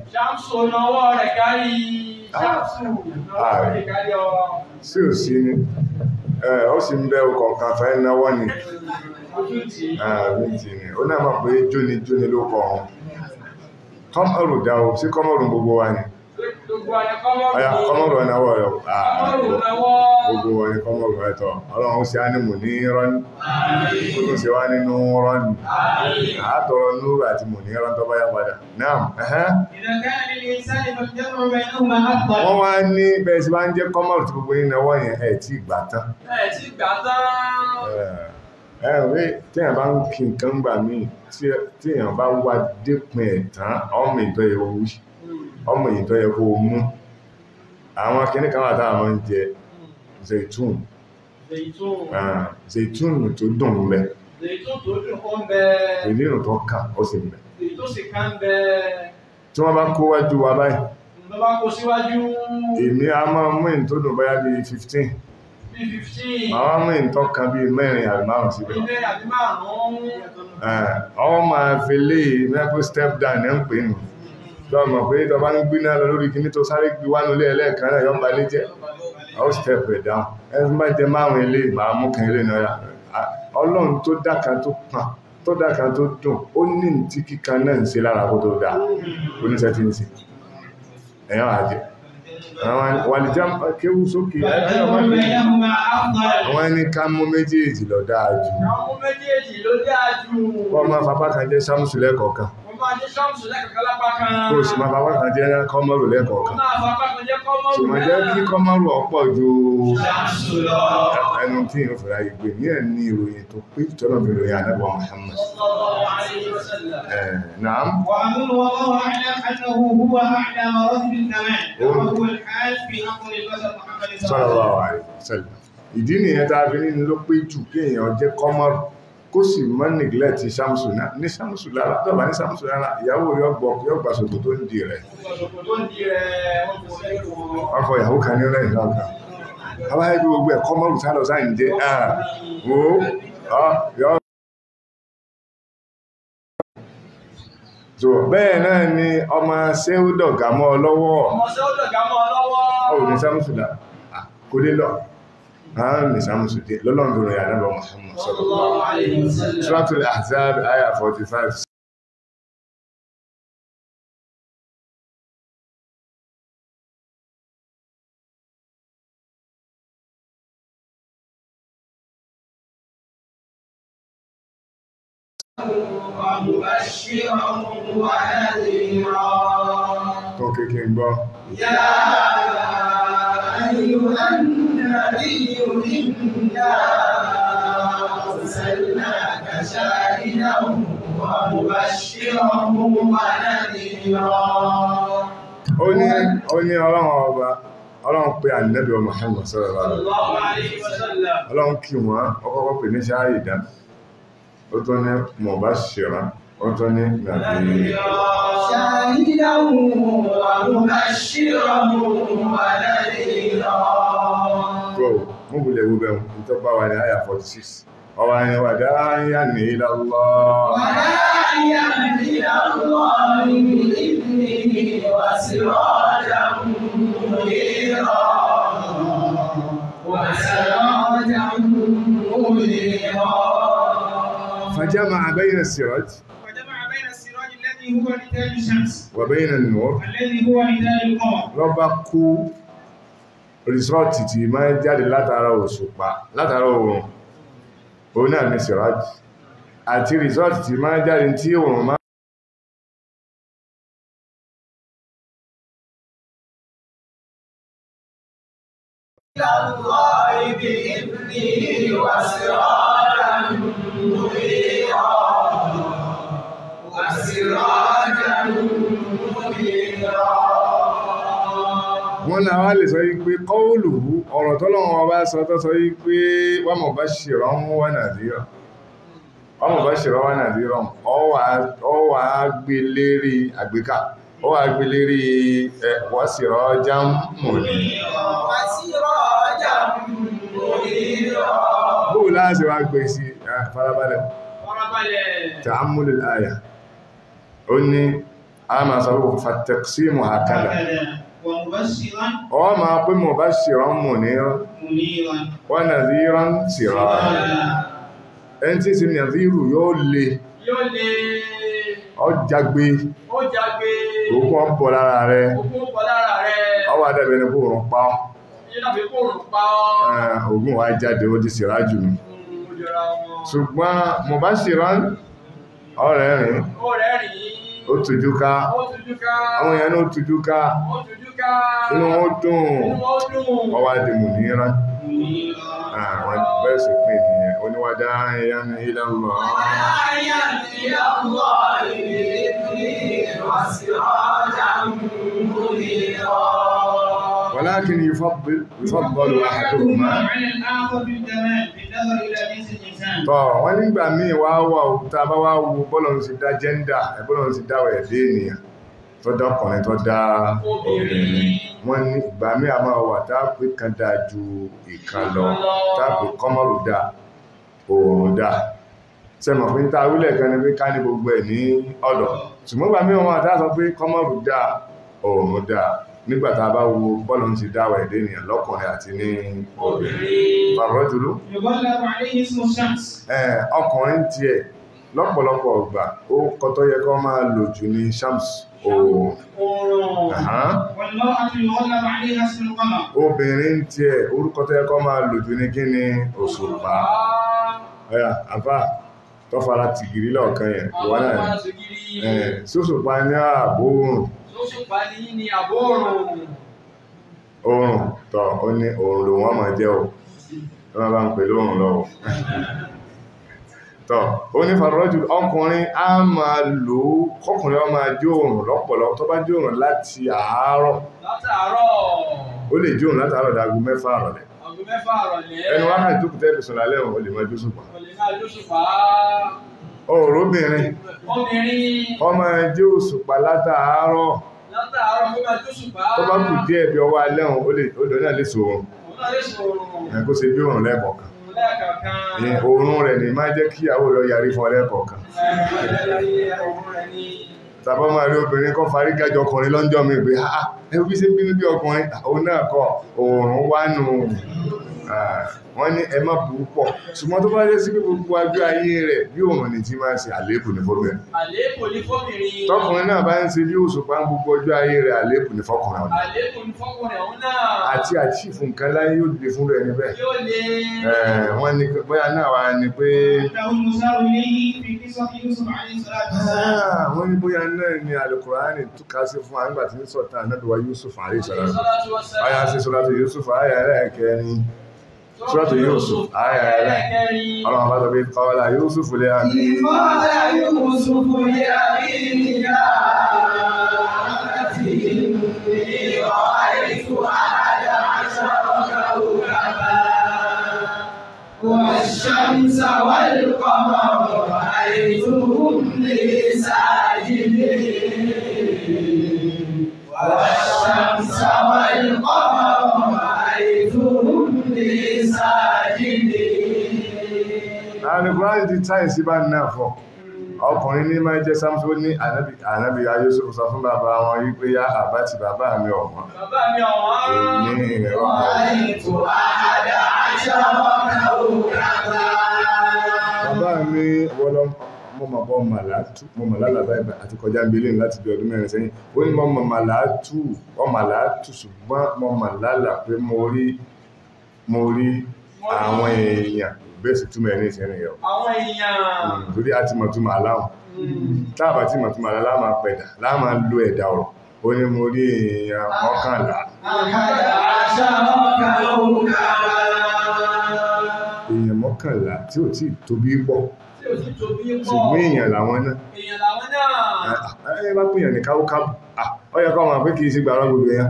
sí ò sí ní ó sì ń bẹ́ ọkọ̀ kan fẹ́ náwọ́ ni ó náà mọ̀ pé jóni ló kọ̀ ọ̀hún kọmọrù dáwó sí kọmọrù gbogbo wa ni kọmọrù ẹ̀náwọ́ rẹ̀ gbogbo wọn ni kọmọrù ẹ̀tọ́ ọlọ́run sí ánìmù ní rọ́nì ó sì wá nínú rọ́nì àátọrọ núrù àti mù ní rọ́n tó bá yá padà náà wọ́n wá ní bẹ́ẹ̀ sí bá ń jẹ́ kọmọrù tí gbogbo yín náwọ́ yẹn ẹ̀ tí ìgbà tán ẹ̀rẹ́ tí èyàn bá ń kí nǹkan gbà míì tí èyàn bá wá dépin ẹ̀tàn ọmọ ìtọ́ yẹ owó ọmọ ìtọ́ yẹ kó mú àwọn akẹ́ni kan wà táà máa ń jẹ zaitun tó dùn mẹ́ ìlérùn tó kà ó sì mẹ́ tí wọ́n bá kó wájú wa báyìí èmi a máa mú ìyìn tó dùn báyá bí 15 àwọn mú ìtọ́ kan bí 4 àbí 5 síbẹ̀ ọ máa fi lè mẹ́kú step down ẹ̀ ń pè nù tó mọ̀ pé tó bá ń gbíná lọ lórí kíní tó sáré gbí wánú lé ẹlẹ́ẹ̀kan náà yọ́n bá lé jẹ́ ọ step it down ẹni bá jẹ 5 ilé máa mú kan ilé náà ọlọ́run tó dáka tó pàn tó dáka tó dùn ó ní tí kíkan náà ń ṣe lára kó tó dá oníṣẹ́ tí ń ṣe ẹ̀yàn àjẹ́ wàlìjá kéwú sókè àwọn ẹni ká mú méjèèjì lọ dáájú kọ́ máa fapá kan jẹ́ sámsù lẹ́kọ̀ọ̀kan kó sì máa fapá kan jẹ́ kọ́mọ́rù lẹ́kọ̀ọ̀kan ṣùgbọ́n jẹ́ kí kọ́mọ́rù ọ̀pọ̀ ju ẹnu tí ìrìn fìrà ìgbè ní ẹ̀ ní ìròyìn tó pé tọ́nà bí ìròyìn ànábì Muhammad naam وأظن والله أعلم أنه هو أعلى مراتب الكمال وهو الحال في أمر البشر محمد صلى الله عليه وسلم. ìdí nìyẹn tá a fi ní ló pé jù kí èèyàn jẹ́ kọ́mọ́rù kó sì mọ́ neglect ṣámsù náà ní ṣámsù lára tọ́bà ní ṣámsù lára ìyàwó rẹ̀ ọgbà ṣòkò tó ń di rẹ̀ ọkọ̀ ìyàwó kan ní rẹ̀ ìlọ́gbà àwọn ẹgbẹ́ gbogbo ẹ̀kọ́ mọ́rù sálọ sáyìn jẹ́ so bẹ́ẹ̀ náà ni ọmọ ṣéúdọ̀gámọ́ lọ́wọ́ ọ̀rọ̀ ní ṣámsù lára kò lè lọ ní ṣámsù dé lọ́lọ́run rẹ̀ ànábì Muhammad sallallahu alaihi wasallam Suratul Ahzab ayah 45. ومبشرا ونذيرا يا أيها النبي إنا أرسلناك شاهدا ومبشرا ونذيرا ó ní ọlọ́run pé ànábì Muhammad sallallahu alaihi wasallam ọlọ́run kí wọ́n ọkọ̀ọ̀kọ̀ pè ní ṣáhìdá ó tó ní mubashira ó tó ní nàbíyà شاهدا ومبشرا ونذيرا mú bulẹ̀ wúbẹ̀ tó bá wà ní àyà 46 ọwà ni wà dáyà ní ila Allah وداعيا إلى الله بإذنه وسراجا منيرا فجمع بين السراج الذي هو نتاج الشمس وبين النور الذي هو نتاج القمر lọ́bá kú rìsọ́ọ̀tì tí máa jáde látara òṣùpá látara oòrùn òun náà ní siraj àti rìsọ́ọ̀tì tí máa jáde tí oòrùn máa إلى الله بإذنه وسراجا منيرا wọ́n náà wá lè sọ yí pé kọ́ọ̀lù ọ̀rọ̀ tọ́lọ́wọ́n ọba sọ tó sọ yí pé wọ́n mọ̀ bá ṣèrọ̀ wọ́n nàdírọ̀ ọwà gbé lérí àgbéká ọwà gbé lérí wọ́n sì rọ́ jámù ní bóò láti wá gbé sí farabalẹ̀ ta'ammulul aya ó ní a máa sọ fún fataqsimu hakada ọ máa pé mubashiran muniran wa nadhiran siraja ẹni tí sí nàzírù yóò lè ọjàgbé òkun ọ̀pọ̀ lára rẹ̀ ọwọ́ adẹ́bẹ̀ ní kó rùn pa ogun wa jáde ó di sìrájù nù ṣùgbọ́n mubashiran ọ̀rẹ́rìn ó tujú ká àwọn èèyàn ní ó tujú ká inú wọn dùn ọwọ́ adẹ́mù níran àwọn bẹ́ẹ̀ sì pín ìyẹn oníwádá ẹ̀yà ní ilẹ̀ ọlọ́ ولكن يفضل أحدهما tọ́ wọ́n nígbà míì wá wà òkúta bá wá wo bọ́lọ̀n sí dá jẹ́ndà ẹ̀bọ́lọ̀n sí dáwọ̀ ẹ̀dẹ́ ènìyàn tó dá ọkùnrin tó dá obìnrin wọ́n ní ìgbà míì a máa wà táàpé kan dáa ju ìkan lọ táàpé kọ́mọ̀rù dá òòrùn dá sẹ́mọ̀ pé ń ta wílẹ̀ kan ní pé ká ní gbogbo ẹ̀ ní ọ̀dọ̀ ṣùgbọ́n ìgbà míì wọ́n àtà sọ pé kọ́mọ̀rù dá òòrùn dá nígbàtà bá wo bọ́lọ̀ ti dáwọ̀ ẹ̀dẹ́ ènìyàn lọ́kùnrin àti ní obìnrin fàrọ́júlú ọkùnrin tí ẹ̀ lọ́pọ̀lọpọ̀ ọgbà ó kọ́tọ́ yẹ kó máa lò jù ní shams oòrùn. والمرأة يغلب عليها اسم القمر. Obìnrin tí ẹ̀ orúkọ tó yẹ kó máa lò jù ní kí ni òṣùpá. Ọ̀yà àfà tó fara tìgìrí lọ́ọ̀kan yẹn wọ́n náà sóṣùpá ní àbóòrùn. Sóṣùpá ní àbóòrùn. Oòrùn tọ́ ó ní oòrùn ló wọ́n máa jẹ́ o wọ́n bá ń pè lóòrùn lọ́wọ́. Tọ́ ó ní fàrọ́jù ọkùnrin á máa lò ó kọkùnrin ó máa jó oòrùn lọ́pọ̀lọpọ̀ tó bá jó oòrùn láti àárọ̀. Ó lè jó oòrùn látàárọ̀ dágún 6 àrọ̀lẹ́. Ẹnu wákàtí tó kù tẹ́lẹ̀ sùn lálẹ́ òun ó lè máa jó ṣùpá. Obìnrin ó máa jó òṣùpá látàárọ̀. Tó bá kù díẹ̀ bí ọwọ́ alẹ́ òun ó lè náà lè sòrùn. Kó ṣe bí oòrùn lẹ́ẹ̀kọ̀ọ̀kan. Oòrùn rẹ̀ ni máa jẹ́ kí ìyàwó rẹ̀ yarí fún ọlẹ́kọ̀ọ̀kan. Tàbá máa rí obìnrin kan farí gájọ ọkùnrin lọ́njọ́ mi pé ẹbí bí ṣe bínú bí ọkùnrin òun náà kọ oòrùn wá nù. Wọ́n ní ẹ má bú pọ̀ ṣùgbọ́n tó bá jẹ́ sí pé gbogbo ọjọ́ ayé rẹ̀ bí oòrùn ní tí máa ń ṣe àléébù ní fóbìnrin. Tọkùnrin náà bá ń ṣe bí òṣùpá ń gbogbo ọjọ́ ayé rẹ̀ àléébù ní fọkùnrin ọ̀nà. Àti àchífù nǹkan láyé yóò dìde fún rẹ̀ níbẹ̀. Wọ́n ní bóyá náà wá ní pé wọ́n ní bóyá náà ni Al-Qur'ani túká sí fún àgbà tí ń sọ̀tà Ànábì wa Yusuf alayhi salatu. Àyà sí Suratu Yusuf àyà ẹlẹ́ẹ̀kẹrin. Suratu Yusuf àyà ẹlẹ́ẹ̀kẹrin. Ọlọ́run bá sọ pé qala Yusuf li abihi. Qala Yusuf li abihi ya abati inni ra'aytu ahada 'ashara kawkaban wash-shamsa wal-qamara ra'aytuhum li sajidin wash-shamsa wal-qamara ra'aytuhum li sajidin. Al-Qur'ani ti táì sí bá náà fọ́. Ọkùnrin ní máa jẹ́ Sámsó ní ànábì Yusuf sọ fún bàbá wọn wípé yá àbá ti bàbá mi ọ̀wọ́n. Bàbá mi ọ̀wọ́n. Èmi ìrọ̀ Ra'aytu ahada 'ashara kawkaban. bàbá mi wọ́lọ́ mọ́ bọ́ màlálàbá ìgbà àti kọjá ń belé láti bí ọdún 4 sẹ́yìn. Ó ní mọ́ màlátù ṣùgbọ́n mọ́ màlálà pé mo rí àwọn èèyàn bẹ́ẹ̀ sì túnmọ̀ ẹni ìṣẹ́rin yọ. Àwọn èèyàn. Torí a ti mọ̀ túnmọ̀ aláhùn. Táàbà tí mọ̀ túnmọ̀ aláhùn pẹ̀dà láàmà lo ẹ̀dà ọ̀rọ̀. Ó ní mo rí èèyàn 11. Èèyàn 11 tí ò tí tóbi pọ̀. Ṣùgbọ́n èèyàn làwọn náà. Ẹ bá pèèyàn ní káwókábù. Ó yẹ kọ́ wọn pé kìí sí gbàrọ̀ gbogbo èèyàn.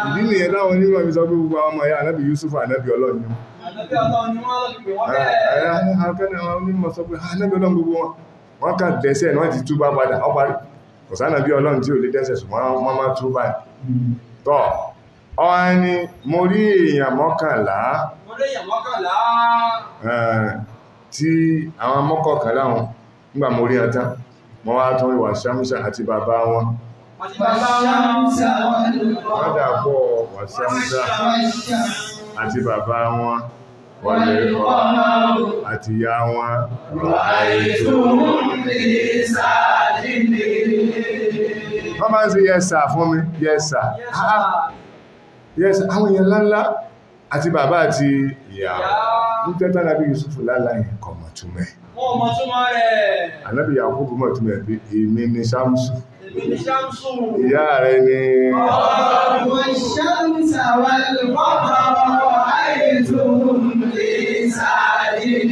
Ìdí nìyẹn táwọn onímọ̀ fi sọ pé gbogbo àwọn ọmọ ya Ànábì Yusuf Ànábì Ọlọ́run ni wọ́n. Akẹ́ni àwọn onímọ̀ sọ pé Ànábì Ọlọ́run gbogbo wọn. Wọ́n kà dẹ́ṣẹ̀ ní wọ́n ti túbá padà, ó parí. Kò s'Ànábì Ọlọ́run tí ò lè dẹ́ṣẹ̀ ṣùgbọ́n wọ́n máa túbá. Tọ́, ọ̀hán ni mo rí èèyàn 11. Tí àwọn 11 wọn nígbà mo rí ọjá, wọ́n wá tán ìwà Ṣámúṣà àti bàbá wọn. Wọ́n dàpọ̀ wà Ṣámúṣà àti bàbá wọn, wọ́n lè rọ̀ àti ìyá wọn. Wọ́n máa ń ṣe yẹ́sà fún mi, yẹ́sà. Yẹ́sà, àwọn èèyàn ńláńlá àti bàbá àti ìyá. Ní tẹ́tà Ànábì Yusuf láláyìn kọ̀ mọ̀ túnmẹ̀. Wọ́n mọ̀ túnmọ̀ rẹ̀. Ànábì Yakubu mọ̀ túnmẹ̀ bí èmi ni Ṣámsù. Ìyá rẹ̀ ni Wash-shamsa wal-qamara ra'aytuhum li sajidin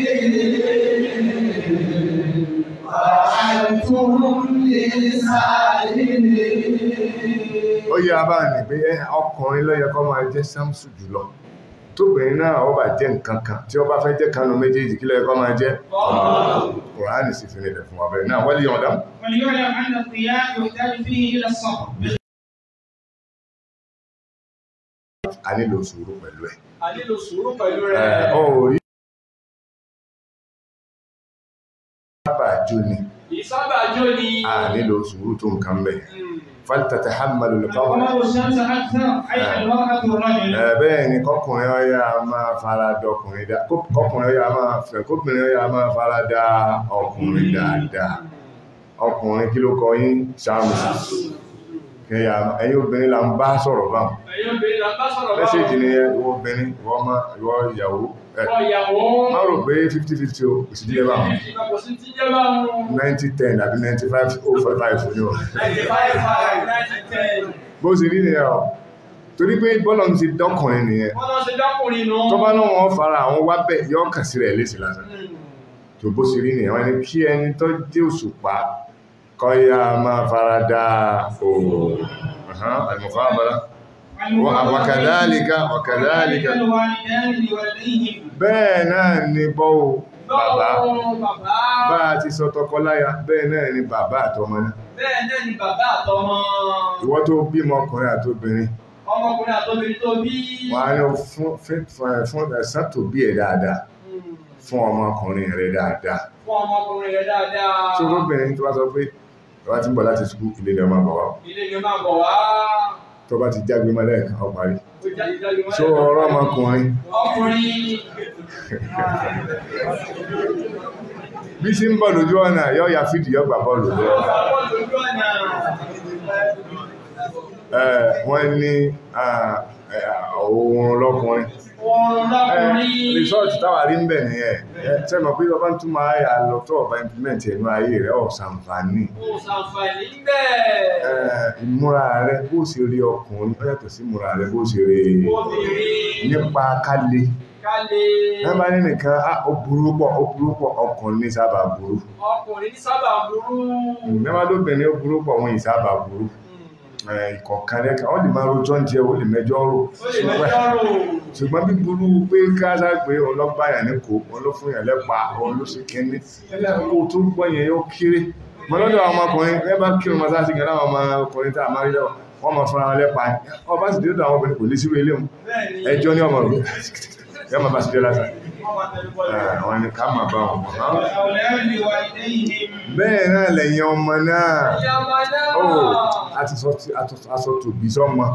ra'aytuhum li sajidin. ó yẹ abá ní pé ọkùnrin ló yẹ kó máa jẹ́ Ṣámsù jùlọ. Tóbìnrin náà ó bá jẹ́ nǹkan kan tí ó bá fẹ́ jẹ́ kanu méjèèjì kí ló yẹ kó máa jẹ́ Kùránì sì fi nílẹ̀ fún wa bẹ́ẹ̀ náà wọ́n lè yọ̀ǹda. وليعلم أن الضياء يحتاج فيه إلى الصبر. A nílò sùúrù pẹ̀lú ẹ̀. A nílò sùúrù pẹ̀lú rẹ̀. Orí sábà jó ni. Ìsábà jó ni. A nílò sùúrù tó nǹkan bẹ̀. فلتتحمل القمر القمر الشمس أكثر أي المرأة الرجل. bẹ́ẹ̀ ni kọkùnrin ọya máa farada ọkùnrin dáadáa kọkùnrin ọya máa fẹ́ kọkùnrin ọya máa farada ọkùnrin dáadáa ọkùnrin kí ló kọ yín Ṣàmùsà ẹ̀yin obìnrin là ń bá sọ̀rọ̀ báwọn mẹ́sẹ̀jì ni ìwọ obìnrin ìwọ ìyàwó má rò pé 50-50 o kò sí díẹ̀ báwọn 90-10 àbí 95-05 ní o bó ṣe rí nìyẹn o torí pé bọ́lọ̀ ti dọ́kùnrin nìyẹn tó bá náà wọ́n fara àwọn wábẹ̀ yọ́ kàn sí rẹ̀ léṣe lásán tó bó ṣe rí nìyẹn wọ́n ni kí ẹni tó jẹ́ òṣùpá kọ́yá máa fara dá oòrùn àìmọ̀fáàbára wàkàdálíkà bẹ́ẹ̀ náà ni bọ́ọ̀ bàbá bá a ti sọ tọkọláya bẹ́ẹ̀ náà ni bàbá àtọmọ náà ìwọ tó bímọ ọkùnrin àtobìnrin tó bí wọ́n á ní fún ẹ̀sán tó bí ẹ̀ dáadáa fún ọmọkùnrin rẹ̀ dáadáa tí olóbìnrin tó bá sọ pé ọba tí ń bọ̀ láti sùkú ilé ni ọmọ bọ̀ wá tó bá ti jágbe mọ́ lẹ́ẹ̀kan ọ parí so ọ̀rọ̀ ọmọkùnrin bí sí ń bọ̀ lójú ọ̀nà yọ́ ya fìdí yọ́ gbà bọ́ọ̀lù wọ́n ní ohun lọ́kùnrin result táwà rí ń bẹ̀ ní ẹ̀ tẹ́mọ̀ pé ọba ń túnmọ̀ ayà lọ tó ọba implement ẹ̀nú ayé rẹ̀ ọ̀sànfàní ìmúra rẹ̀ bó ṣe rí ọkùnrin ó yàtọ̀ sí ìmúra rẹ̀ bó ṣe rí nípa kálé Nẹ́bà ní nìkan ó burú pọ̀ ọkùnrin ní sábà burú nẹ́bà lóbìnrin ó burú pọ̀ wọn ìsábà burú ìkọ̀kan lẹ́ka ó lè máa rojọ́ jẹ́ ó lè mẹ́jọ́ rò ṣùgbọ́n bí burú pé káàsá pé ọlọ́gbàyà ní kò olófúnyà lẹ́pa olóṣèkẹ́ní kó tó gbọ́ yẹn yóò kéré mọ́ lọ́dọ̀ àwọn ọmọkùnrin lẹ́bà kírun mọ́ sáà sí gẹ̀rẹ́ àwọn ọmọkùnrin tá a máa rí lọ́wọ́ wọ́n mọ̀ fúnra wọn lẹ́pa ọba sì dédé àwọn obìnrin kò lè síwé ilé wọn ẹjọ́ ní ọmọ rẹ̀ yọ́ mọ̀ bá sí dé lásán àwọn ẹni ká máa bá wọn mọ̀ bẹ́ẹ̀ náà lẹ́yìn ọmọ náà àti aṣọ tòbí sọ́mọ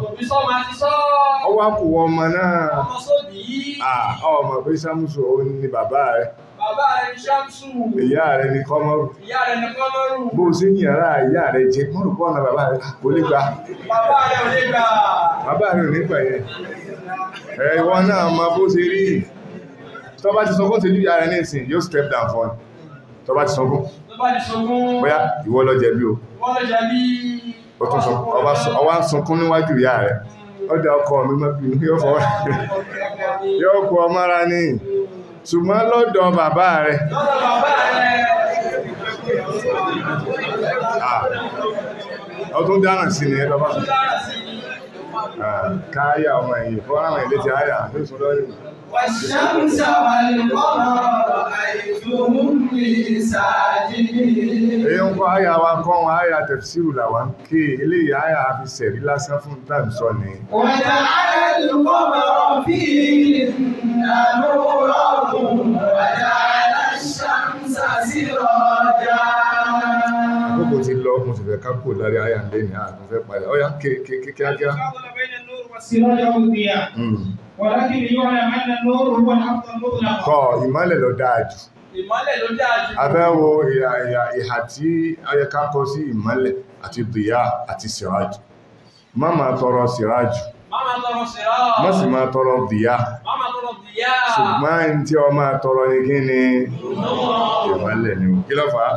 ọwọ́ àkùwọ ọmọ náà ọmọ pé Ṣàmùsù ó ní bàbá rẹ̀ ìyá rẹ̀ ní Kọ́mọ́rù bó ṣe ń yàrá ìyá rẹ̀ jẹ mọ́rù pọ́ ọ̀nà bàbá rẹ̀ kò lè gbà bàbá rẹ̀ ò ní gbà yẹn ìwọ náà ma bó ṣe rí tó bá ti sọkún tí ìyá rẹ̀ ní ìsìn yóò step down fún ọ tó bá ti sọkún bóyá ìwọ ló jẹ̀bi o ọwá sunkún níwájú ìyá rẹ̀ ọdá ọkọ mi mọ́bí yóò kọ ọmọ́ra ní ṣùgbọ́n lọ́dọ̀ bàbá rẹ̀ ọdún dáná sí ni ẹgbẹ́ bá káyà ọmọ ẹ̀yìn fún àwọn ilé ti àyà tó sọ lọ́rí والشمس والقمر رأيتهم لي ساجدين èyí ń kọ́ àyà wa kọ́ wọn àyà tẹ̀fsíìrù làwọn kí eléyìí àyà fi sẹ̀rí lásán fún tàbísọ ni وجعل القمر فيهن نورا وجعل الشمس سراجا àkókò ti lọ mo sì fẹ́ kápò lárí àyà ńlẹ́ ní àtúnfẹ́ padà ọ̀yá kíákíá ولكن يعلم أن النور هو الأفضل مطلقا. kọ́ ìmọ́lẹ̀ ló dáa jù afẹ́wo ìhà tí ayẹ ká kọ sí ìmọ́lẹ̀ àti dìyà àti sìrájù má máa tọrọ sìrájù má sì máa tọrọ dìyà ṣùgbọ́n tí ọ máa tọrọ ní kí ni ìmọ́lẹ̀ ni kí ló fà á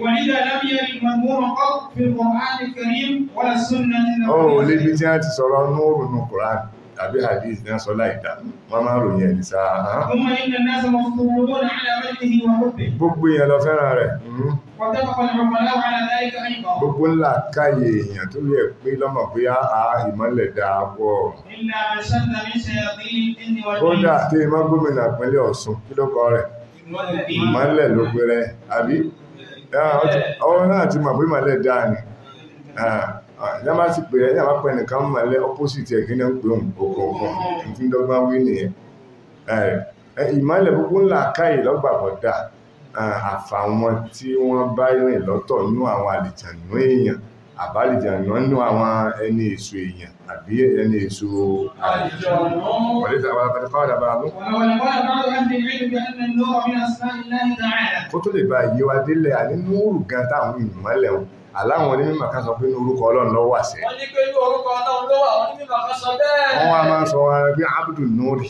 ولذا لم يرد مذموم قط في القرآن الكريم ولا السنة النبوية. lébi tí wọ́n ti sọ̀rọ̀ nóòrù nù Kùránì tàbí hadith ní sọ láìdá wọ́n máa ròyìn ẹni sáà ثم إن الناس مفضولون على مجده وحبه. gbogbo èèyàn lọ fẹ́ràn rẹ̀ واتفق العقلاء على ذلك أيضا. gbogbo ńlá káyè èèyàn tó yẹ pé lọ́mọ̀ pé ìmọ́lẹ̀ dáa pọ̀ إلا من شد من شياطين الجن kódà والإنس. tí ìmọ̀ gómìnà ìpínlẹ̀ Ọ̀ṣun kí ló kọ rẹ̀ ìmọ́lẹ̀ ló pé rẹ̀ àbí ọwọ́ náà ti mọ̀ pé ìmọ́lẹ̀ dáa ni yàmá ti pè ẹ́ yàmá pẹ̀ nìkan mọ̀lẹ́ opposite ẹ̀ kí ní ń pè òkùnkùn tí ń dọ́gbọ́n wí nìyẹn ìmọ́lẹ̀ gbogbo ńlá káyè lọ́gbàgbọ́ dà àfàwọn tí wọ́n bá rìn lọ́tọ̀ nínú àwọn àlìjànú èèyàn àbálìjànú nínú àwọn ẹni èso èèyàn àbí ẹni èso àlìjànú wọ̀lẹ́ta wà pẹ̀lú kọ́ọ̀dà bá mú kó tó lè bá yí wa délẹ̀ ànínú òrù gan táwọn ìmọ̀lẹ̀ wọn aláwọn onímọ̀ kan sọ pé ní orúkọ Ọlọ́run ló wà sẹ́ wọ́n ní pé ní orúkọ Ọlọ́run ló wà wọ́n ní mímọ̀ kan sọ bẹ́ẹ̀ wọ́n wá máa ń sọ wọn bí Abdul Nuri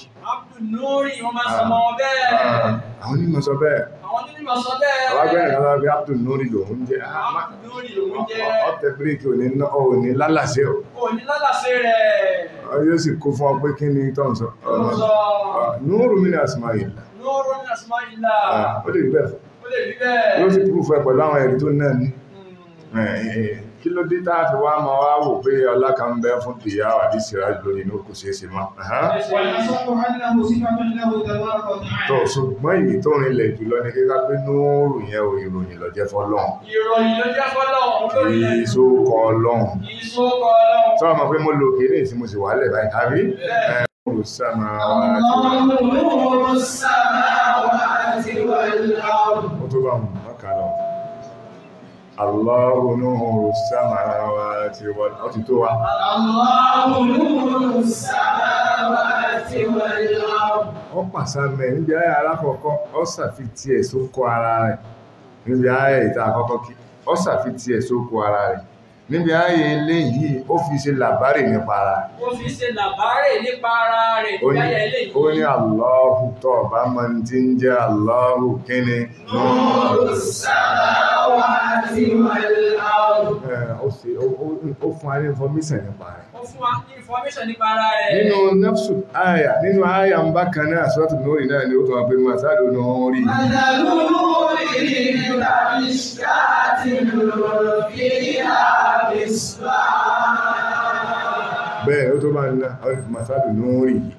wọ́n máa sọ mọ́ bẹ́ẹ̀ àwọn onímọ̀ sọ bẹ́ẹ̀ àwọn onímọ̀ sọ bẹ́ẹ̀ àwọn agbẹ́rẹ̀ kan lọ́wọ́ bí Abdul Nuri lòun jẹ́ ọ̀tẹ̀ bíríkì òní lálàsẹ́ ò yóò sì kó fún ọ pé kí ni tọ́ sọ Nuru min asma'illah ó lè rí bẹ́ẹ̀ yóò sì púrùfù ẹ̀ pẹ̀lú àwọn ẹ̀rí tó náà ní kí ló dé táà fi wá máa wá wò pé ọlá kan bẹ fún tìyà àdí síra lórí inú kò ṣeé ṣe máa tó ṣùgbọ́n èyí tó rinlẹ̀ jùlọ ní kíká pé nóòrù yẹn ò ìròyìn ló jẹ́ fọ́lọ́run kì í sókọ Ọlọ́run tó ọmọ pé mo lò kéré tí mo sì wà lẹ̀ báyìí àbí nóòrù samawati ó tó bá mú mọ́kànlá Allahu nuru samawati wal ardi tó wá. Allahu nuru samawati wal ardi. Ó pàṣà mẹ́ níbi ayé alákọ̀ọ́kọ́, ó ṣàfitì ẹ̀ sókó ara rẹ̀. Níbi ayé ìta àkọ́kọ́ kí, ó ṣàfitì ẹ̀ sókó ara rẹ̀. Níbi ayé eléyìí, ó fi ṣe làbárè nípa ara rẹ̀. Ó fi ṣe làbárè nípa ara rẹ̀ níbi ayé eléyìí. Ó ní Allahu tó bá máa ti ń jẹ́ Allahu kíni. Nuru samawati wal ardi. Ó fún wa ní information nípa rẹ̀. Ó fún wa ní information nípa ara rẹ̀. Nínú nafsu àyà, nínú àyà ń bá kan náà, Suratul Nur náà ni ó tọ́ pé Masalu Nuri. Masalu Nuri kamishkatin fiha bẹ́ẹ̀ ó tó bá ń ná Masalu Nuri yìí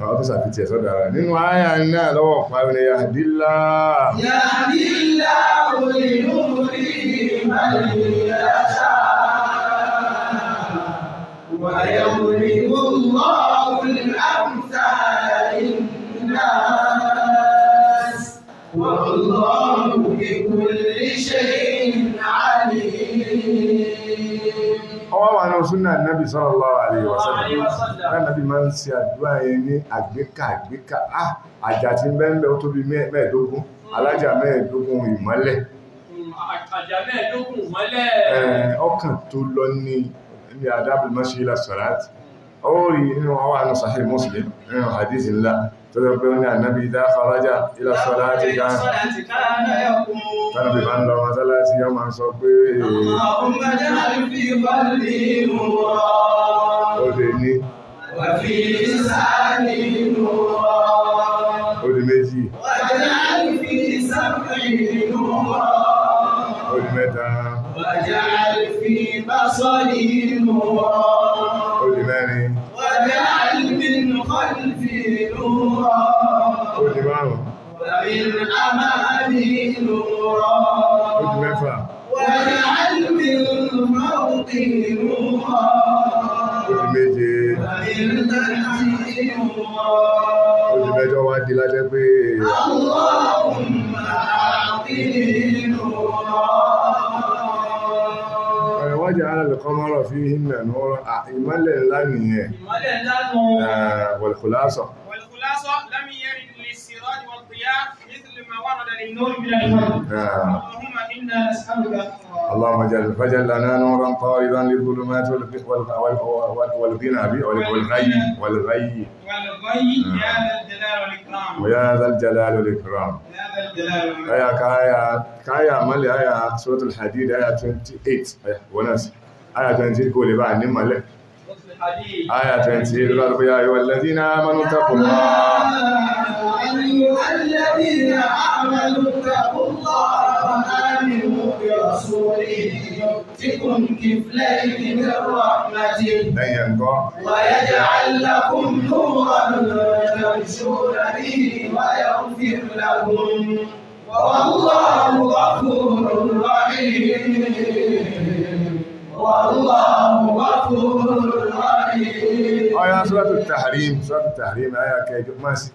àwọn tó sàfitì ẹ̀ sọ́dọ̀ ara nínú àyà náà lọ́wọ́ parí ni Yahdillah li nurihi man yasha wa yadribu Allahu al-amthala lin-nas wallahu bikulli shay'in alim. Ọwọ́ wà náà súnnà Nábì sallallahu alaihi wasallam. Nábì máa ń ṣe àdúrà yẹn ní àgbékà àjà tí ń bẹ́ẹ̀ ó tó bí mẹ́ẹ̀ẹ́dógún, alájà mẹ́ẹ̀ẹ́dógún ìmọ́lẹ̀. Àjà mẹ́ẹ̀ẹ́dógún ìmọ́lẹ̀. Ọkàn tó lọ ní Adabul Mashi ila Salat. Ó rí nínú àwọn àna Sahih Muslim, nínú hadith ńlá. Tọ́jọ́ pé ó ní Ànábì idha kharaja ila salati Tánàbí bá ń lọ mọ́sálásí yọ máa sọ pé Allahumma ij'al fi qalbi nuran ó lè ní wa fi lisani nuran ó lè méjì waj'al fi sam'i nuran ó lè mẹ́ta waj'al fi basari nuran ó lè mẹ́rin waj'al min khalfi nuran ó lè márùn-ún ومن أمامه نورا مẹ́fà واجعل من فوقه نورا méje ومن تحته نورا mẹ́jọ wá di lájẹ́ pé اللهم أعطني نورا wájá alẹ́kọ́mọ́rọ̀ fi hìnnà nọ́rọ̀ ìmọ́lẹ̀ ńlá nìyẹn wal-khulasa لم يرد للسراج والضياء مثل ما ورد للنور من الفرد. اللهم إنا نسألك اللهم فاجعل لنا نورا طاردا للظلمات والغنى والغي يا ذا الجلال والإكرام. ويا ذا الجلال والإكرام. كايا مالي آية سورة الحديد آية 28 وناس آية 28 كولي بقى نمالك آية 28 قال يا أيها الذين آمنوا اتقوا الله أيها الذين آمنوا اتقوا الله وآمنوا برسوله يؤتكم كفلين من رحمته ويجعل لكم نورا تمشون به ويغفر لكم والله غفور رحيم والله غفور رحيم. ọ̀yá Suratu Tahrim ayá kẹjọ máa sí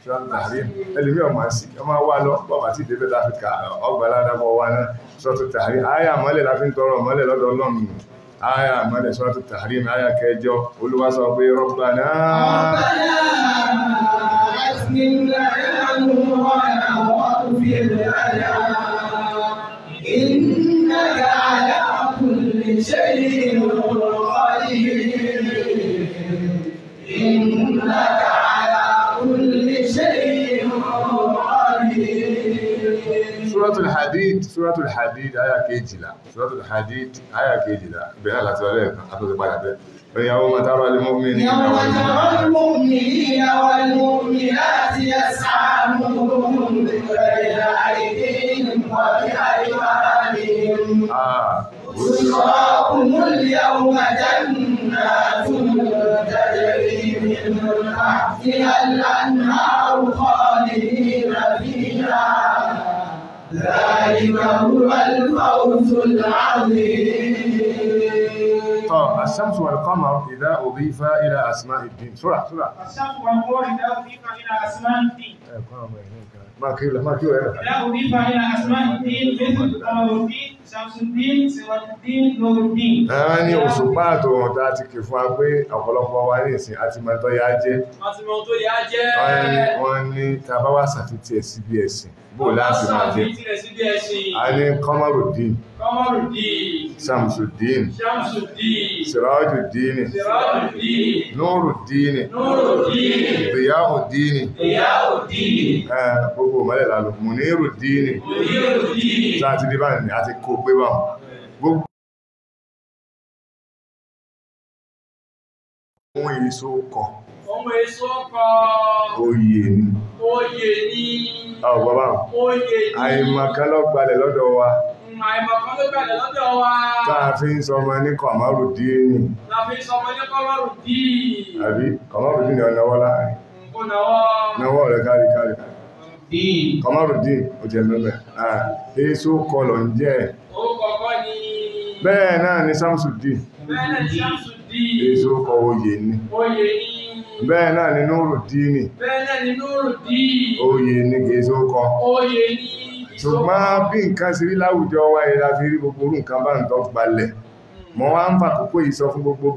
Suratu Tahrim ẹlùmí ọmọ sí ọmọ wà lọ bọ́bà tí ìdébẹ̀ láfíkà ọgbàládàbọ̀ wà náà Suratu Tahrim ayá mọ́lẹ̀ láfí ń tọrọ mọ́lẹ̀ lọ́dọ̀ Ọlọ́run ayá mọ́lẹ̀ Suratu Tahrim ayá kẹjọ Olúwa sọ pé Rabbana innaka ala kulli shay'in إنك على كل شيء قدير. سورة الحديد آية كيجلا بها لا توليك أخذ بالك يوم ترى المؤمنين والمؤمنات يسعى نورهم بين أيديهم وبأيمانهم بشراكم اليوم جنات تجري من تحتها الأنهار خالدين فيها ذلك هو الفوز العظيم. الشمس والقمر إذا أضيف إلى أسماء الدين سرعة الشمس والقمر إذا أضيف إلى أسماء الدين ما كيف إذا أضيف إلى أسماء الدين مثل قمر الدين شمس الدين سراج الدين نور الدين. ní òṣùpá àtòrùn tá a ti kì fún wa pé ọ̀pọ̀lọpọ̀ wa ní ìsìn àti mọ̀tọ́ yá jẹ́ wọ́n ní tàbá wá sàfitì ẹ̀ síbi ẹ̀sìn bó láti máa jẹ́ a ní Qamaruddin Shamsuddin Sirajuddin Nuruddin Diyauddin gbogbo mọ́lẹ̀ lálọ́ Muniruddin láti dé báyìí àti kò pé bá gbogbo ohun èso kan oyè ni ọgbọ́bá àìmọ̀kan ló gbalẹ̀ lọ́dọ̀ wa táà fi ń sọmọ ní Qamaruddin àbí Qamaruddin ọ̀nàwọ́ láàrin náwọ́ rẹ̀ kárí Qamaruddin ó jẹ́ mẹ́bẹ̀ èso kọlọ̀ ń jẹ́ bẹ́ẹ̀ náà ni Shamsuddin èso kọ oyè ni bẹ́ẹ̀ náà ni Nuruddin oyè ni èso kọ ṣùgbọ́n bí nǹkan sí rí láwùjọ wa ìlà fi rí gbogbo orú nǹkan bá ń tọ́ gbalẹ̀ mọ́ wá ń fàkókò ìsọ fún gbogbo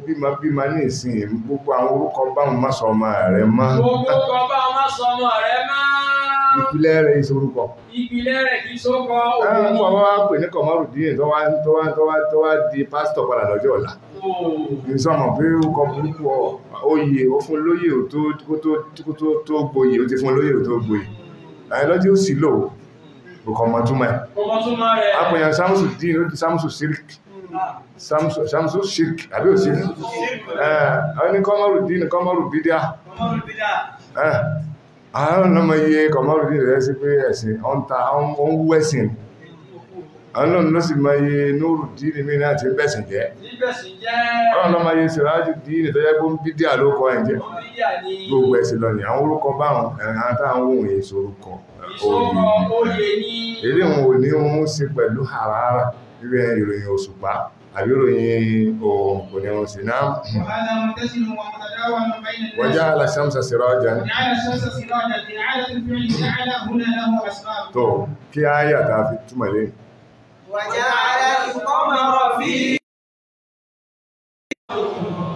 bímọ ní ìsìn gbogbo àwọn orúkọ báwọn má sọ ọmọ rẹ̀ mọ́ ìpìlẹ̀ rẹ̀ ìsorúkọ ìpìlẹ̀ rẹ̀ kìí sókọ òun wọ́n wá pè ní Qamaruddin tó wá di pásítọ̀ padà lọ́jọ́ ọ̀la ìsọmọ̀ pé ó kọ burúkú oyè ó fún lóyè tó gboyè ó ti fún lóyè tó gboyè lọ́jọ́ ó sì lò ọkọ̀ mọ̀túnmọ̀ ẹ̀ apẹ̀yàn Shamsuddin ó di Shamsu Shirk àbí òsìrí àwọn ní Qamaruddin àwọn ọmọ iye Qamaruddin rẹ̀ sí pé ẹ̀sìn ọ̀ntà ọ̀n wú ẹ̀sìn àwọn ló sì mọ iye Nuruddin mìíràn àti bẹ̀sìn jẹ́ ọ̀n lọ́mọ iye Sirajuddin tó yẹ gbóhùn bídíà ló kọ́ ẹ̀ jẹ́ gbogbo ẹ̀sìn lọ ní àwọn orúkọ báwọn ẹ̀rìn táwọn ohun èso orúkọ èdè wọn ò ní wọn sí pẹ̀lú harara rírẹ ìròyìn òṣùpá àbí ìròyìn ohun kò ní wọn sí náà وجعل الشمس سراجا tó kí áyà tá fi túmọ̀ lé وجعل القمر فيه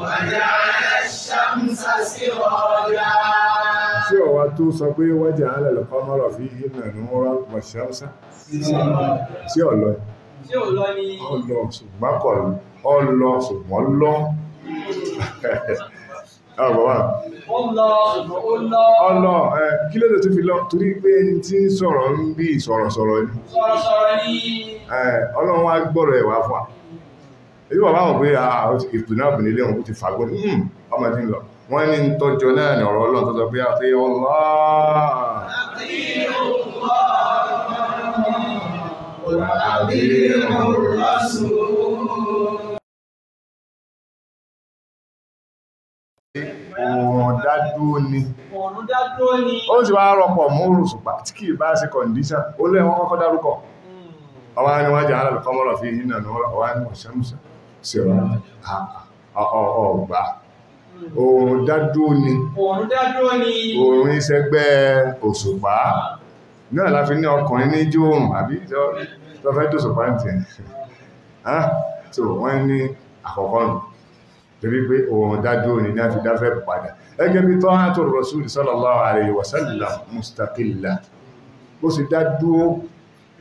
وجعل الشمس سراجا sí ọ̀wá tó sọ pé وجعل القمر فيه نورا والشمس sí ọ̀lọ́ ṣùgbọ́n kọ̀ ọlọ́ ṣùgbọ́n lọ́ ọlọ́ kí ló tó fi lọ torí pé ẹni tí ń sọ̀rọ̀ ń bí ìsọ̀rọ̀sọ̀rọ̀ ní ọlọ́run wá gbọ́rọ̀ ẹ̀wà fún èyí wà báwọn pé ètò náà bìnrin léhùn ó ti fàgbọ́n ọmọ tí ń lọ wọ́n ní tọ́jọ náà ní ọ̀rọ̀ ọlọ́run tó sọ pé àti Òòrùn dádúró ni. Ó sì wá rọpọ̀ mọ́ òṣùpá tí kìí bá sí kọ̀ndíṣàn. Ó lé wọn kọ́kọ́ dárúkọ. Ọwá ni wọ́n jẹ́ alàlùkọ́ mọ́rọ̀ fi hínà ní ọwá ní ọ̀ṣẹ́mùsẹ̀ sí ọgbà. oòrùn dádúró ni Òòrùn dádúró ni. oòrùn ìṣẹ́gbẹ́ òṣùpá náà la fi ní ọkùnrin ní jóòrùn àbí tó fẹ́ tó òṣùpá ní tiẹ̀ so wọ́n ní àkọ́kọ́ nù torí pé oòrùn dádúró ni náà fi dáfẹ́ padà ẹgẹ́ bí tọ́hátù Rasul sallallahu alayhi wa sallam mustaqilla ó sì dádúró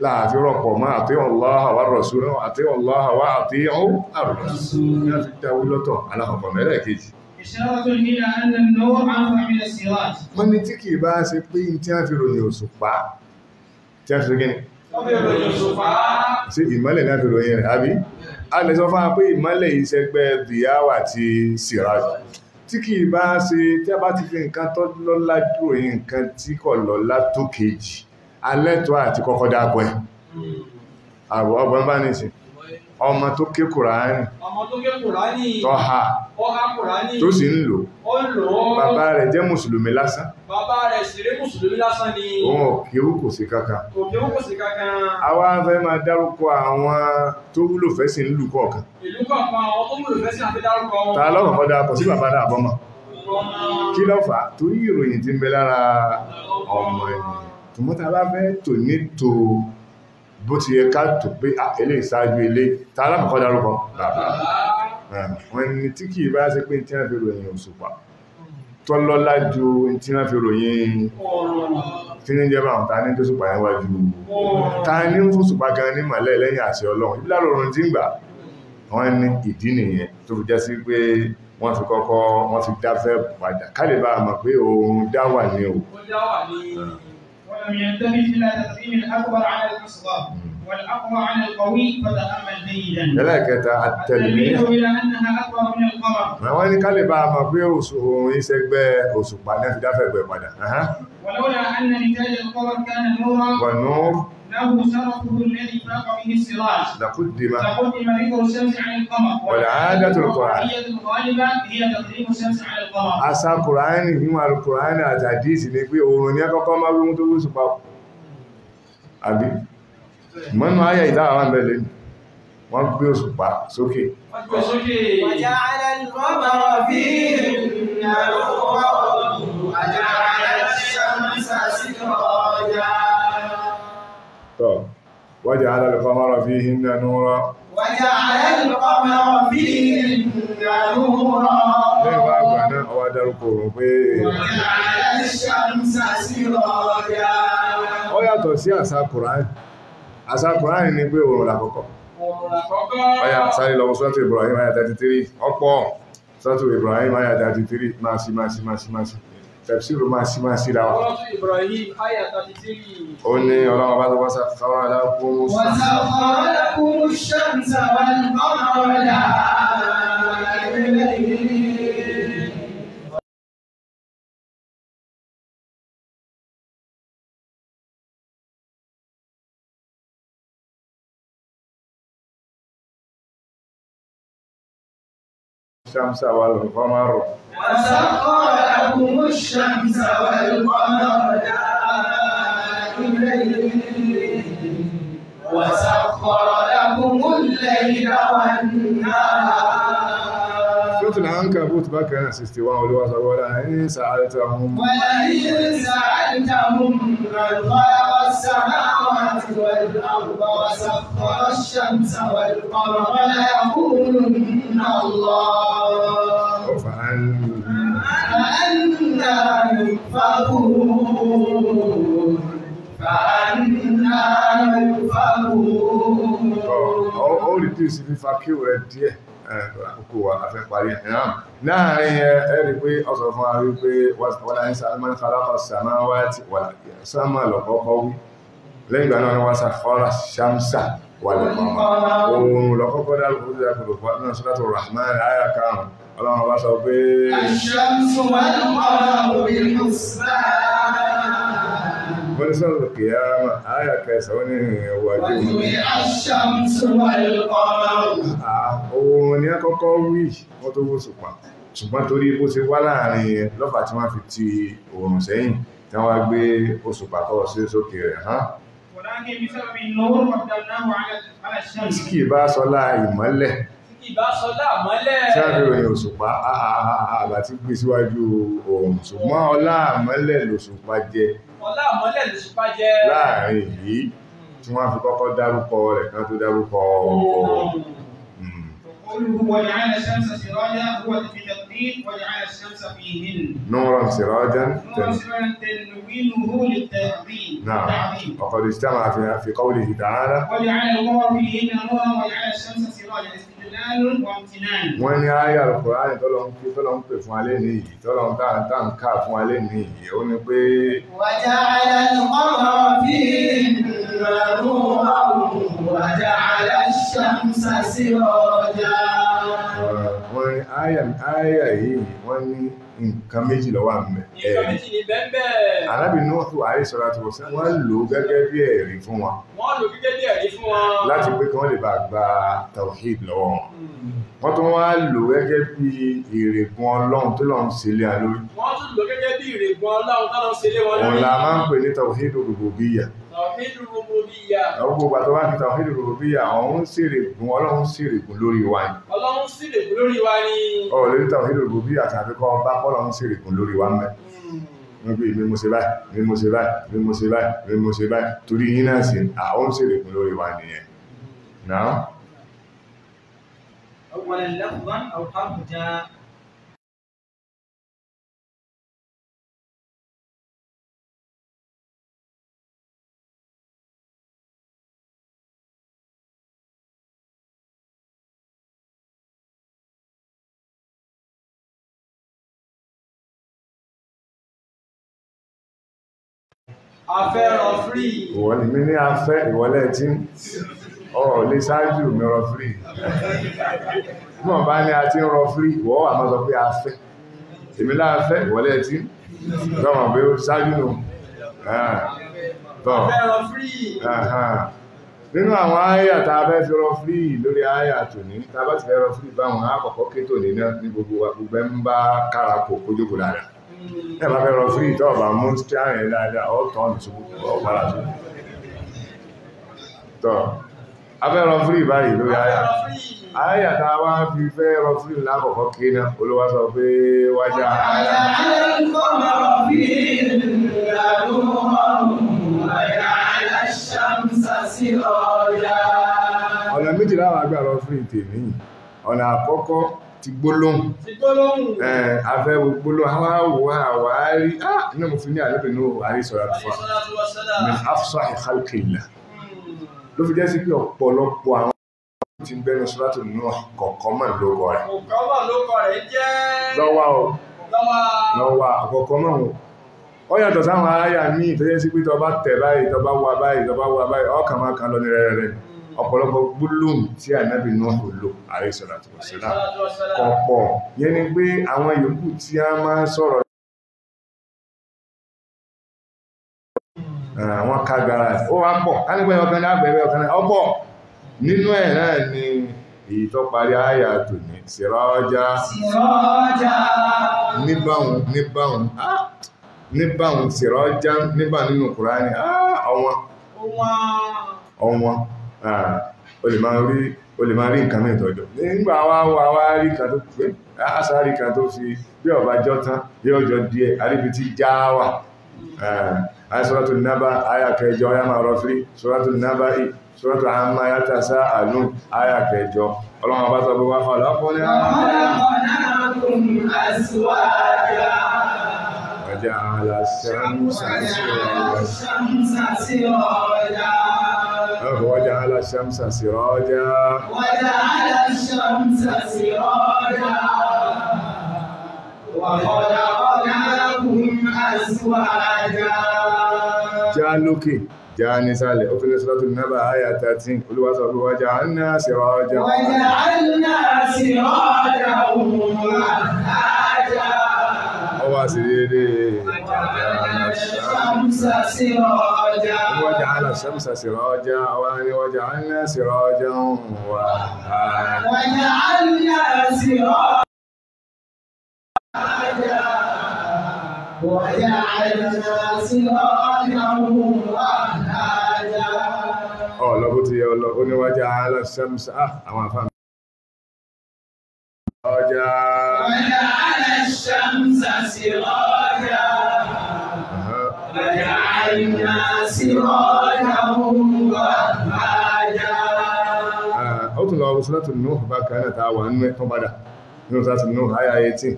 láàfin rọ̀pọ̀ máa àti Allah wa Rasul àti Allah wa àti ar-Rasul náà fi dáwó lọ́tọ̀ alákọ̀ọ́kọ́ mẹ́lẹ̀kejì. إشارة إلى أن النور أنفع من السراج. wọ́n ní tí kìí bá ṣe pé tí a fi ròyìn òṣùpá tí a fi ròyìn Wọ́n fi ròyìn òṣùpá. sí ìmọ́lẹ̀ náà fi ròyìn rẹ̀ àbí a lè sọ fún wa pé ìmọ́lẹ̀ ìṣẹ́gbẹ́ dìyàwó àti siraj tí kìí bá ṣe tí a bá ti fi nǹkan tó lọ́lá ròyìn nǹkan tí kò lọ́lá tó kejì alẹ́tọ́ àti kọ́kọ́ dápọ̀ ẹ̀ àbọ̀ ọgbọ̀n bá nìsín ọmọ tó ké Kùránì Ọmọ tó ké Kùránì. tó ha Ó há Kùránì. tó sì ń lò Ó ń lò ó. bàbá rẹ̀ jẹ́ mùsùlùmí lásán Bàbá rẹ̀ sì rí Mùsùlùmí lásán ni. òun ò kéwú kò sí kankan Òkè ó kò sí kankan. àwa fẹ́ máa dárúkọ àwọn tó wúlò fẹ́ sí nílùú kọ̀ọ̀kan Ìlú kọ̀ọ̀kan àwọn tó múlò fẹ́ sí àfi dárúkọ wọn. ta lọ́kọ̀ọ́kọ́ dákọ̀ sí bàbá dà bọ́mọ̀ kí ló fà á torí ìròyìn tí ń bẹ lára ọmọ ènìyàn tòmọ́ta bá fẹ́ tò ní tò bó ti yẹ ká tò pé ilé ìsáájú ilé ta lọ́kọ̀ọ́kọ́ dárúkọ bàbá wọn ni tí kìí bá ṣe pé tí wọ́n fi ròyìn òṣùpá tọ́lọ́lá ju tí wọ́n fi ròyìn tí ní jẹ́ bá wọn ta ní tó ṣùpá yẹn wájú ta ní ń fún ṣùpá gan ní màlẹ́ lẹ́yìn àṣẹ Ọlọ́run ibi lára oòrùn tí ń gbà wọ́n ní ìdí nìyẹn tó fi já sí pé wọ́n fi kọ́kọ́ wọ́n fi dáfẹ́ padà ká lè bá a mọ̀ pé oòrùn dá wà ní o. Ó dá wà ní. ولم يلتفت إلى تقديم الأكبر على الأصغر والأقوى على القوي فتأمل جيدا. ẹlẹ́ẹ̀kẹta التلميذ àtẹ̀lé إلى أنها أكبر من القمر. àwọn ní ká lè bá a mọ̀ pé oòrùn ìṣẹ́gbẹ́ òṣùpá náà fi dáfẹ́ gbẹ padà ولولا أن نتاج القمر كان نورا wọnú له شرفه الذي فاق به السراج làkúdìmá لقدم ذكر الشمس عن القمر والعادة القرآن. والعادة الغالبة هي تقديم الشمس على القمر. àṣà Kùránì nínú Al-Kùránì àti àdíìsì ni pé oòrùn ní àkọ́kọ́ máa wí mú tó wúsù pa àbí mọ́nú ayẹ́ ìdáwà wà bẹ̀lẹ̀ wọ́n gbé òṣùpá sókè Wọ́n gbé sókè. وجعل القمر فيهن نورا وجعل الشمس سراجا tọ́ وجعل القمر فيهن نورا وجعل القمر فيهن نورا lẹ́yìn wá àgbà náà ọwá dárúkọ òun pé وجعل الشمس سراجا ó yàtọ̀ sí àṣà Kùránì ní pé oòrùn làkọ́kọ́ Òòrùn àkọ́kọ́. ọya sáré lọ sọ́tù Ibrahim ayà 33 ọ̀pọ̀ sọ́tù Ibrahim ayà 33 máa sí tafsiru máa sí dáwà Sọ́ọ̀tù Ibrahim ayà 33. ó ní ọlọ́wọ́ bá tó bá sàkọ́rọ̀ alákùn وسخر لكم الشمس والقمر دائبين الشمس والقمر وسخر لكم الشمس والقمر دائبين وسخر لكم الليل والنهار سورة العنكبوت بكى 61 ولوصل ولئن سألتهم ولئن سألتهم من خلق السماوات والأرض وسخر الشمس والقمر ليقولن الله فأنا يؤفكون ó rí tí sí fífà kí o rẹ̀ díẹ̀ àkókò wà afẹ́ parí ẹ̀yàn láàrin ẹ̀rí pé ọ̀sọ̀ fún àrí pé wọ́n láyé sàmán kàlápà sàmáwàtí wà sàmà lọ́kọ́kọ́ wí lẹ́yìn ìgbà náà wọ́n sàfọ́rà sàmsà wà lọ́kọ́kọ́ ohun lọ́kọ́kọ́ dárúkọ́ Rahman àyà karùn-ún ọlọ́run bá sọ pé الشمس والقمر بالحسبان wọ́n ní sọ́rọ̀ kìyàmà àyà kẹsàn-án ní ìwàjú وجمع الشمس والقمر ohun ní àkọ́kọ́ wí wọ́n tó wó sùpá ṣùgbọ́n torí bó ti wá láàrin lọ́fà tí wọ́n fi ti oòrùn sẹ́yìn tí wọ́n gbé òṣùpá kọ́ sí sókè rẹ̀ hàn ولكن بسبب النور قدمناه على الشمس. kí bá sọlá ìmọ́lẹ̀ Ìbá sọlá mọ́lẹ̀. tí a fi ròyìn òṣùpá àbá tí gbé síwájú oòrùn ṣùgbọ́n ọlá àmọ́lẹ̀ lòṣùpá jẹ́ láàrin yìí tí wọ́n fi kọ́kọ́ dárúkọ rẹ̀ kan tó dárúkọ oòrùn. وجعل الشمس سراجا هو في تقدير وجعل الشمس فيهن نورا سراجا تنوينه للتعظيم. نعم وقد اجتمع في قوله تعالى وجعل القمر فيهن نورا وجعل الشمس سراجا استدلال وامتنان. wọ́n ní ayé Al-Qur'an tọ́lọ́ ń pè fún alẹ́ ní yìí tọ́lọ́ ń tà ń ká fún alẹ́ ní yìí ó ní pé وجعل القمر فيهن نورا وجعل الشمس سراجا. wọ́n ní ayé yìí wọ́n ní nǹkan méjì ló wà ńbẹ̀. Ànábì Nuhu alayhi salatu wassalam wọ́n lò gẹ́gẹ́ bí ẹ̀rí fún wọn láti pé kí wọ́n lè bá gba tawhid lọ́wọ́ wọn. Wọ́n tún wá lò gẹ́gẹ́ bí ìrègùn Ọlọ́run tó lọ́n ṣe lé a lórí. Òun la máa ń pè ní tawhid rububiyyah. Gbogbo àtọ́wà ní tawhid rububiyyah àwọn ṣèrègùn Ọlọ́run ṣèrègùn lórí wa ni. Ọ̀rọ̀ lórí tawhid rububiyyah àti kọ́ bá Ọlọ́run ṣèrègùn lórí wa mẹ́. Wọ́n gbé mi mo ṣe báyìí, mi mo ṣe báyìí, mi mo ṣe báyìí, mi mo ṣe báyìí, torí yín náà sí àwọn ṣèrègùn lórí wa nìyẹn. Náà. أولا لفظا أو حرف جاء. Afẹ́ rọ free. Ìwọ́n ni mi ní afẹ́ ìwọ́lẹ̀ tí ọ̀rọ̀ lè ṣáájú mi rọ free. Mọ̀ bá ní a ti ń rọ free, ìwọ́ wà máa sọ pé afẹ́. Èmi láàfẹ́ ìwọ́lẹ̀ tí tọ́mọ̀ pé ó ṣáájú nù. Afẹ́ rọ free. Nínú àwọn àyà tá a fẹ́ fi rọ free lórí àyà tòní, tá a bá ti fẹ́ rọ free báwọn àkọ́kọ́ ké tòní náà ní gbogbo ẹ̀ ń bá kárapò kójókòó dáadáa. Ẹ bá fẹ́ rọ frí ìtọ́ọ̀bà mú tí a rẹ̀ dáadáa ọ́tọ̀ ọ̀nà ṣubú ọ̀pàá ṣe. Tọ́, a fẹ́ rọ frí báyìí lórí ayà. Ayà ta wá fi fẹ́ rọ frí lákọ̀ọ́kọ́ kí náà, Olúwa sọ pé wájá ayà. Ọ̀nà méjì láwọn agbá rọ frí tèmí. Ọ̀nà àkọ́kọ́ ti gbólóhùn. Afẹ́ gbólóhùn, àwọn àwọ̀ àwárí, iná mo fi ní àlébìnú àríṣọ́ra tó wà. Min afsahi khalqillah. Ló fi jẹ́ sí pé ọ̀pọ̀lọpọ̀ àwọn tí ń gbẹ́nu Suratu Nuh kọ̀ọ̀kan mọ̀ lókọ rẹ̀. Lọ́wọ́ àkọ́kọ́ mọ̀ wọn. Ó yàtọ̀ sáwọn aráyà míì tó jẹ́ sí pé tó bá tẹ̀ báyìí, tó bá wà báyìí, ọkàn máa kan lọ ní rẹ̀rẹ̀. Ọ̀pọ̀lọpọ̀ gbólóhùn tí Ànábì Nuhu lò alayhi salatu wassalam kọ̀pọ̀ yẹn ni pé àwọn yòókù tí a máa sọ̀rọ̀ àwọn kagara ó wá pọ̀ kánípẹ́ ọkàn ní àgbẹ̀rẹ̀ ọkàn ọ̀pọ̀ nínú ẹ̀ náà ni èyí tó parí àyà tòní siraja níbàun siraja níbà nínú Kùránì ọwọ́n o lè máa rí nǹkan mẹ́rin tọ́jọ́ nígbà wá rí kan tó pé àṣàrí kan tó fi bí ọba jọ tán bí ọjọ́ díẹ̀ àríbi tí já wà Suratul Naba àyà kẹjọ ọya máa rọ frí Suratul Naba Suratul Amma yatasa'alun àyà kẹjọ ọlọ́run ọba sọ pé wá fà lọ́pọ̀ ní وجعل الشمس سراجا وجعل الشمس سراجا وخلقناكم أزواجا جعلوكي جاني سالي أفضل سورة النبأ آية 13 قل وصف وجعلنا سراجا وجعل الشمس سراجا وجعلنا سراجا lọ́bù tí yẹ ọlọ́bù ní وجعل الشمس àwọn àfáà وجعل الشمس سراجا وجعلنا سراجا وهاجا. ó tún lọ Suratul Nuh bákan náà tá a wà nínú ẹ̀tọ́ padà nínú Suratul Nuh àyà 18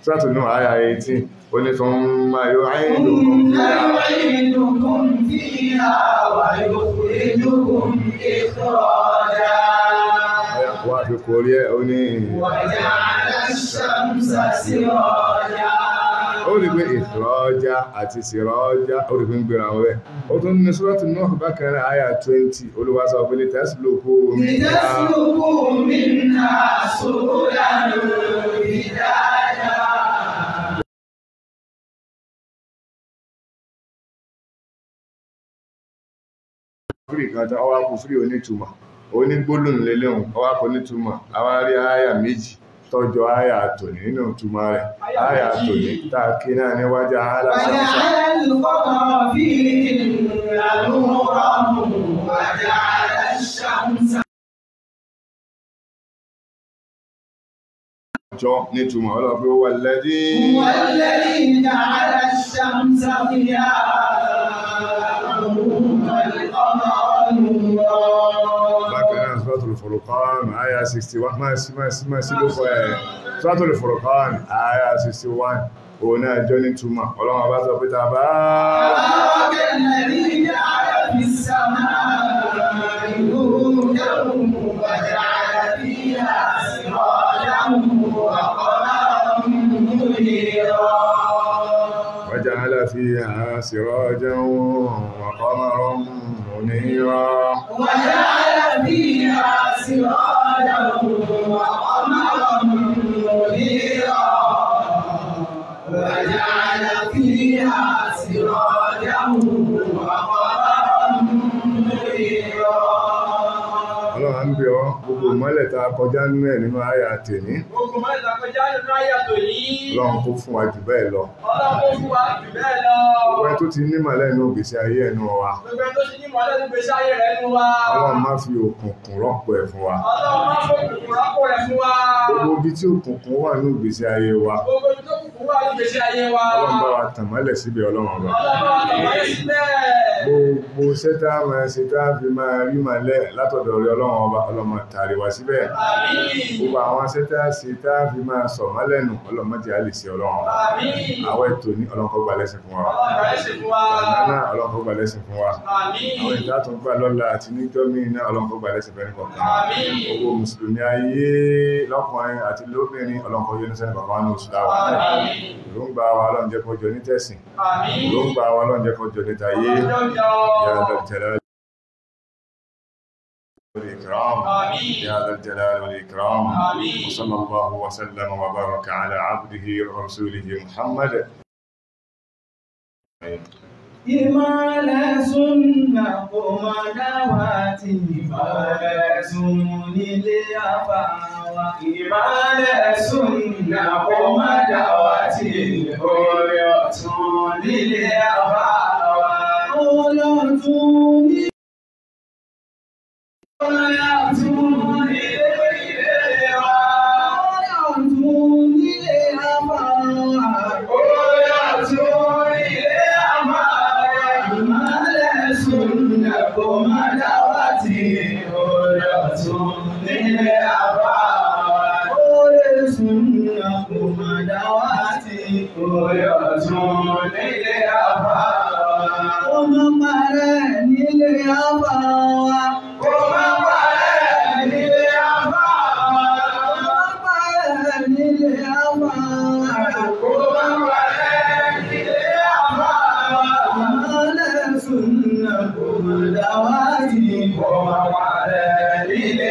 Suratul Nuh àyà 18 ó ní thumma yu'idukum fiha wa yukhrijukum ikhraja. wà fi kò rí ẹ̀ ó ní wa ja'ala ash-shamsa siraja. ó rí pé ìkọ̀ọ́já àti siraja ó rí pé ń gbéra wọn rẹ̀ ó tún ní Suratul Nuh bákan náà àyà 20 Olúwa sọ pé litasluku minha subulan fijaja. fúrì kan tán ọwá kú fúrì onítùmọ̀ onígbólóhùn lélẹ́hùn ọwá kú onítùmọ̀ àwọn arí àyà méjì tọ́jọ àyà tòní nínú túmọ̀ rẹ̀ àyà tòní tààkì náà ní wájá aláṣẹ́sà jọ ní túmọ̀ ọlọ́pẹ́ wà lẹ́dí Suratul Furqan àyà 61 máa sí ló fọ́ ẹ̀ Suratul Furqan àyà 61 òun náà jọ ní túmọ̀ Ọlọ́run bá sọ pé tàbá وجعل فيها سراجا وقمرا منيرا وجعل فيها سراجا وقمرا منيرا وجعل فيها سراجا وقمرا منيرا. Ọlọ́run ń bí ọ gbogbo mọ́lẹ̀ ta kọjá nínú ẹ̀ nínú àyà tèní. Gbogbo mọ́lẹ̀ ta kọjá nínú àyà tòní. Ọlọ́run kó fún wa jù bẹ́ẹ̀ lọ. Ọlọ́run kó fún wa jù bẹ́ẹ̀ lọ. Gbogbo ẹ tó ti ní mọ̀lẹ́ nínú ìgbésí ayé ẹnu wa. Gbogbo ẹ tó ti ní mọ̀lẹ́ nínú ìgbésí ayé rẹ̀ nínú wa. Ọlọ́run má fi òkùnkùn rọ́pò ẹ̀ fún wa. Ọlọ́run má fi òkùnkùn rọ́pò rẹ̀ fún wa. Gbogbo ibi tí òkùnkùn wà nínú ìgbésí ayé wa. Gbogbo ibi tí òkùnkùn wà nínú ìgbésí ayé wa. Ọlọ́run bá wa tàn mọ́lẹ̀ síbẹ̀ Ọlọ́run ọba. Ọlọ́run bá wa tàn mọ́lẹ̀ síbẹ̀. Gbogbo sẹ́tà máa ṣe tá a fi máa rí màlẹ́ látọ̀dọ̀ rẹ̀ Ọlọ́run ọba Ọlọ́run máa tàrí wa síbẹ̀. Gbogbo àwọn sẹ́tà ṣe tá a fi máa sọ mọ́lẹ́nu Ọlọ́run má jẹ́ á lè ṣe Ọlọ́run ọba. Àwọn ètò ní Ọlọ́run kó gbà lẹ́sìn fún wa. Ọ̀nà Ọlọ́run kó gbà lẹ́sìn fún wa. Àwọn ìta tó ń gbà lọ́la àti níjọ́ míì náà Ọlọ́run kó gbà lẹ́sìn fẹ́ni kọ̀ọ̀kan. Gbogbo Mùsùlùmí ayé lọ́kùnrin àti lóbìnrin Ọlọ́run kó yọ ní sẹ́ni kọ̀ọ̀kan ní oṣù dáwà. Ìrúngbà wa Ọlọ́run jẹ́ kó jọ ní tẹ̀sìn. Ìrúngbà wa Ọlọ́run jẹ́ kó jọ ní tayé. يا ذا الجلال والإكرام يا ذا الجلال والإكرام وصلى الله وسلم وبارك على عبده ورسوله محمد. Ìmọ̀lẹ̀ súnnà kò máa dáwà tí ìmọ̀lẹ̀ sún nílé àbáwá. Ìmọ̀lẹ̀ súnnà kò máa dáwà tí orí ọ̀tún nílé àbáwá. Olóòtún ní orí ọ̀tún nílé wa. Olóòtún nílé àbáwá. Orí ọ̀tún nílé àbáwá. Ìmọ̀lẹ̀ súnnà kò máa dáwà tí orí ọ̀tún nílé àbáwá. Orí súnnà kò máa dáwà tí orí ọ̀tún nílé àbáwá. Ó máa parẹ́ nílé àbáwá. Ó máa parẹ́ nílé àbáwá. Ó máa parẹ́ nílé àbáwá. Ó máa parẹ́ nílé àbáwá. Ìmọ̀lẹ̀ súnnà kò máa dáwà tí ó máa parẹ́ nílé